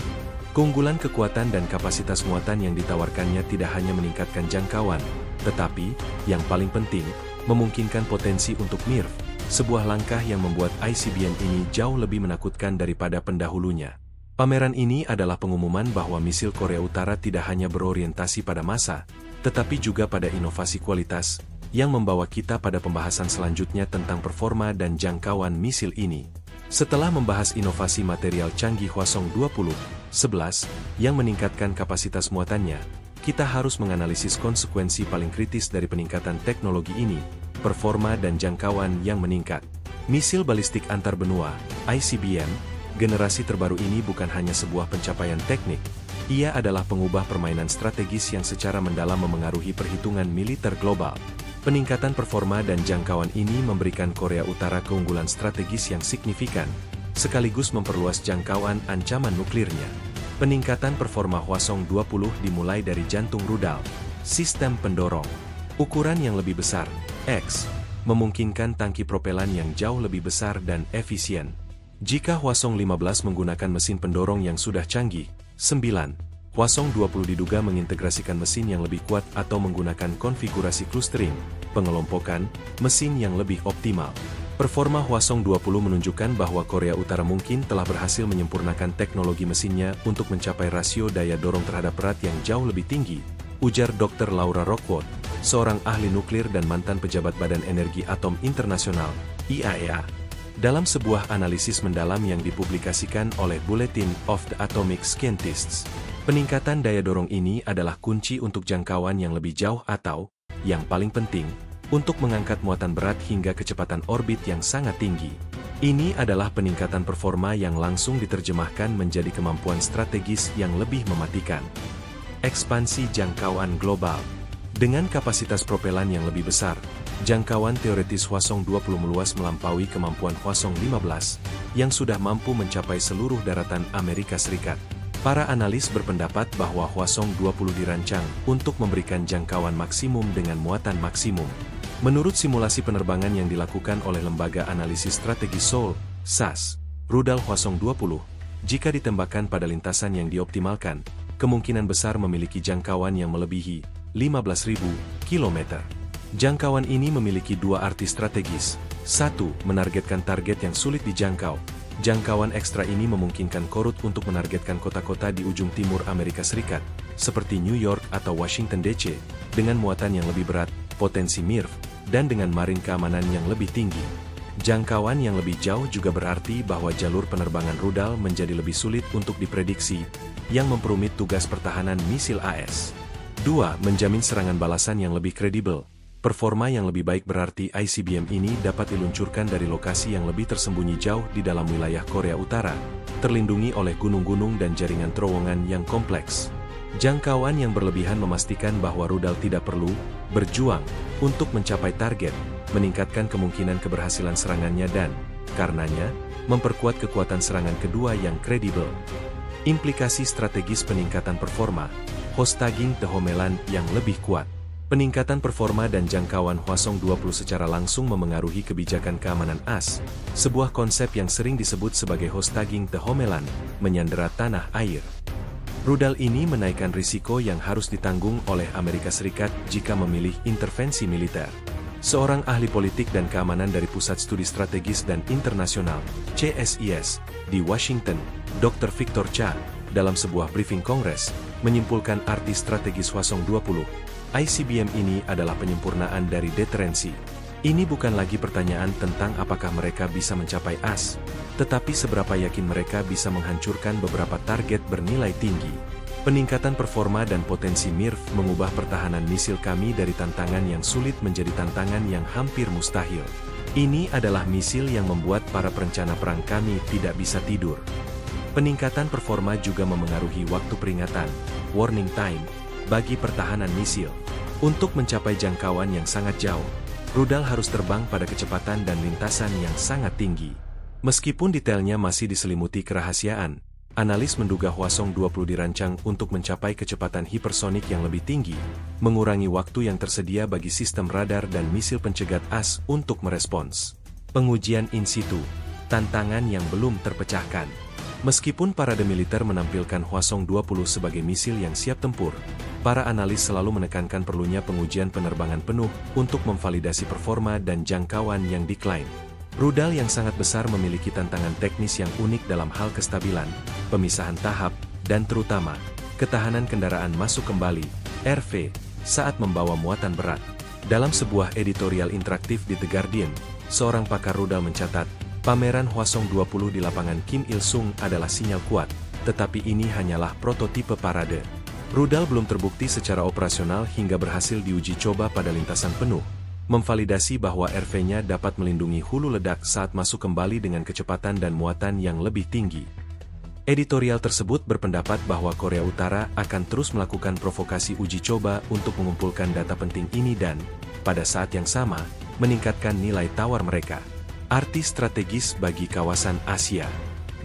Keunggulan kekuatan dan kapasitas muatan yang ditawarkannya tidak hanya meningkatkan jangkauan, tetapi, yang paling penting, memungkinkan potensi untuk MIRV, sebuah langkah yang membuat ICBM ini jauh lebih menakutkan daripada pendahulunya. Pameran ini adalah pengumuman bahwa misil Korea Utara tidak hanya berorientasi pada massa, tetapi juga pada inovasi kualitas, yang membawa kita pada pembahasan selanjutnya tentang performa dan jangkauan misil ini. Setelah membahas inovasi material canggih Hwasong-20, 11, yang meningkatkan kapasitas muatannya, kita harus menganalisis konsekuensi paling kritis dari peningkatan teknologi ini, performa dan jangkauan yang meningkat. Misil balistik antar benua, ICBM, generasi terbaru ini bukan hanya sebuah pencapaian teknik, ia adalah pengubah permainan strategis yang secara mendalam memengaruhi perhitungan militer global. Peningkatan performa dan jangkauan ini memberikan Korea Utara keunggulan strategis yang signifikan, sekaligus memperluas jangkauan ancaman nuklirnya. Peningkatan performa Hwasong-20 dimulai dari jantung rudal, sistem pendorong, ukuran yang lebih besar, X, memungkinkan tangki propelan yang jauh lebih besar dan efisien. Jika Hwasong-15 menggunakan mesin pendorong yang sudah canggih, 9, Hwasong-20 diduga mengintegrasikan mesin yang lebih kuat atau menggunakan konfigurasi clustering, pengelompokan, mesin yang lebih optimal. Performa Hwasong-20 menunjukkan bahwa Korea Utara mungkin telah berhasil menyempurnakan teknologi mesinnya untuk mencapai rasio daya dorong terhadap berat yang jauh lebih tinggi, ujar Dr. Laura Rockwood, seorang ahli nuklir dan mantan pejabat Badan Energi Atom Internasional, IAEA. Dalam sebuah analisis mendalam yang dipublikasikan oleh Bulletin of the Atomic Scientists, peningkatan daya dorong ini adalah kunci untuk jangkauan yang lebih jauh atau, yang paling penting, untuk mengangkat muatan berat hingga kecepatan orbit yang sangat tinggi. Ini adalah peningkatan performa yang langsung diterjemahkan menjadi kemampuan strategis yang lebih mematikan. Ekspansi jangkauan global. Dengan kapasitas propelan yang lebih besar, jangkauan teoretis Hwasong-20 meluas melampaui kemampuan Hwasong-15, yang sudah mampu mencapai seluruh daratan Amerika Serikat. Para analis berpendapat bahwa Hwasong-20 dirancang untuk memberikan jangkauan maksimum dengan muatan maksimum. Menurut simulasi penerbangan yang dilakukan oleh Lembaga Analisis Strategi Seoul, SAS, rudal Hwasong-20, jika ditembakkan pada lintasan yang dioptimalkan, kemungkinan besar memiliki jangkauan yang melebihi 15.000 km. Jangkauan ini memiliki dua arti strategis. 1. Menargetkan target yang sulit dijangkau. Jangkauan ekstra ini memungkinkan Korut untuk menargetkan kota-kota di ujung timur Amerika Serikat, seperti New York atau Washington DC, dengan muatan yang lebih berat, potensi MIRV, dan dengan marin keamanan yang lebih tinggi. Jangkauan yang lebih jauh juga berarti bahwa jalur penerbangan rudal menjadi lebih sulit untuk diprediksi, yang memperumit tugas pertahanan misil AS. 2. Menjamin serangan balasan yang lebih kredibel. Performa yang lebih baik berarti ICBM ini dapat diluncurkan dari lokasi yang lebih tersembunyi jauh di dalam wilayah Korea Utara, terlindungi oleh gunung-gunung dan jaringan terowongan yang kompleks. Jangkauan yang berlebihan memastikan bahwa rudal tidak perlu berjuang untuk mencapai target, meningkatkan kemungkinan keberhasilan serangannya dan, karenanya, memperkuat kekuatan serangan kedua yang kredibel. Implikasi strategis peningkatan performa, Hwasong Tehomelan yang lebih kuat. Peningkatan performa dan jangkauan Hwasong-20 secara langsung memengaruhi kebijakan keamanan AS, sebuah konsep yang sering disebut sebagai Hwasong Tehomelan, menyandera tanah air. Rudal ini menaikkan risiko yang harus ditanggung oleh Amerika Serikat jika memilih intervensi militer. Seorang ahli politik dan keamanan dari Pusat Studi Strategis dan Internasional, CSIS, di Washington, Dr. Victor Cha, dalam sebuah briefing Kongres, menyimpulkan arti strategis Hwasong-20. ICBM ini adalah penyempurnaan dari deterensi. Ini bukan lagi pertanyaan tentang apakah mereka bisa mencapai AS, tetapi seberapa yakin mereka bisa menghancurkan beberapa target bernilai tinggi. Peningkatan performa dan potensi MIRV mengubah pertahanan misil kami dari tantangan yang sulit menjadi tantangan yang hampir mustahil. Ini adalah misil yang membuat para perencana perang kami tidak bisa tidur. Peningkatan performa juga memengaruhi waktu peringatan, warning time, bagi pertahanan misil. Untuk mencapai jangkauan yang sangat jauh, rudal harus terbang pada kecepatan dan lintasan yang sangat tinggi. Meskipun detailnya masih diselimuti kerahasiaan, analis menduga Hwasong 20 dirancang untuk mencapai kecepatan hipersonik yang lebih tinggi, mengurangi waktu yang tersedia bagi sistem radar dan misil pencegat AS untuk merespons. Pengujian in situ, tantangan yang belum terpecahkan. Meskipun parade militer menampilkan Hwasong 20 sebagai misil yang siap tempur, para analis selalu menekankan perlunya pengujian penerbangan penuh untuk memvalidasi performa dan jangkauan yang diklaim. Rudal yang sangat besar memiliki tantangan teknis yang unik dalam hal kestabilan, pemisahan tahap, dan terutama, ketahanan kendaraan masuk kembali, RV, saat membawa muatan berat. Dalam sebuah editorial interaktif di The Guardian, seorang pakar rudal mencatat, pameran Hwasong 20 di lapangan Kim Il-sung adalah sinyal kuat, tetapi ini hanyalah prototipe parade. Rudal belum terbukti secara operasional hingga berhasil diuji coba pada lintasan penuh, memvalidasi bahwa RV-nya dapat melindungi hulu ledak saat masuk kembali dengan kecepatan dan muatan yang lebih tinggi. Editorial tersebut berpendapat bahwa Korea Utara akan terus melakukan provokasi uji coba untuk mengumpulkan data penting ini dan, pada saat yang sama, meningkatkan nilai tawar mereka. Arti strategis bagi kawasan Asia.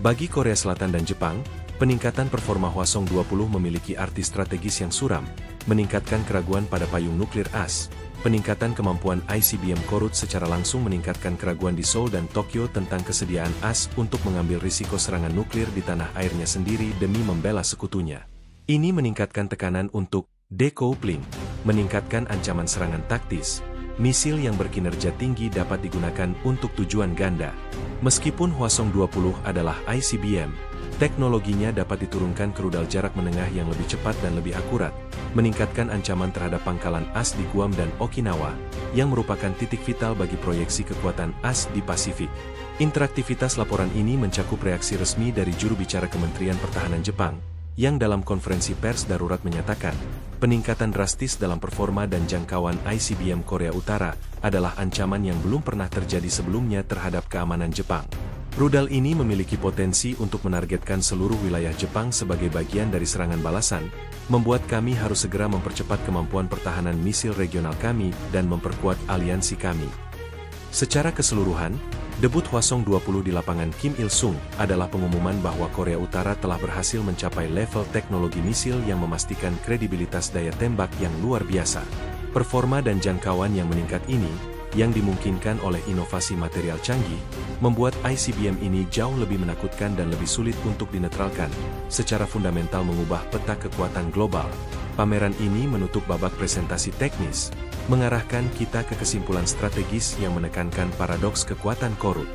Bagi Korea Selatan dan Jepang, peningkatan performa Hwasong 20 memiliki arti strategis yang suram, meningkatkan keraguan pada payung nuklir AS. Peningkatan kemampuan ICBM Korut secara langsung meningkatkan keraguan di Seoul dan Tokyo tentang kesediaan AS untuk mengambil risiko serangan nuklir di tanah airnya sendiri demi membela sekutunya. Ini meningkatkan tekanan untuk decoupling, meningkatkan ancaman serangan taktis. Misil yang berkinerja tinggi dapat digunakan untuk tujuan ganda. Meskipun Hwasong 20 adalah ICBM, teknologinya dapat diturunkan ke rudal jarak menengah yang lebih cepat dan lebih akurat, meningkatkan ancaman terhadap pangkalan AS di Guam dan Okinawa, yang merupakan titik vital bagi proyeksi kekuatan AS di Pasifik. Interaktivitas laporan ini mencakup reaksi resmi dari juru bicara Kementerian Pertahanan Jepang, yang dalam konferensi pers darurat menyatakan, peningkatan drastis dalam performa dan jangkauan ICBM Korea Utara adalah ancaman yang belum pernah terjadi sebelumnya terhadap keamanan Jepang. Rudal ini memiliki potensi untuk menargetkan seluruh wilayah Jepang sebagai bagian dari serangan balasan, membuat kami harus segera mempercepat kemampuan pertahanan misil regional kami dan memperkuat aliansi kami. Secara keseluruhan, debut Hwasong 20 di lapangan Kim Il-sung adalah pengumuman bahwa Korea Utara telah berhasil mencapai level teknologi misil yang memastikan kredibilitas daya tembak yang luar biasa. Performa dan jangkauan yang meningkat ini, yang dimungkinkan oleh inovasi material canggih, membuat ICBM ini jauh lebih menakutkan dan lebih sulit untuk dinetralkan, secara fundamental mengubah peta kekuatan global. Pameran ini menutup babak presentasi teknis, mengarahkan kita ke kesimpulan strategis yang menekankan paradoks kekuatan Korut.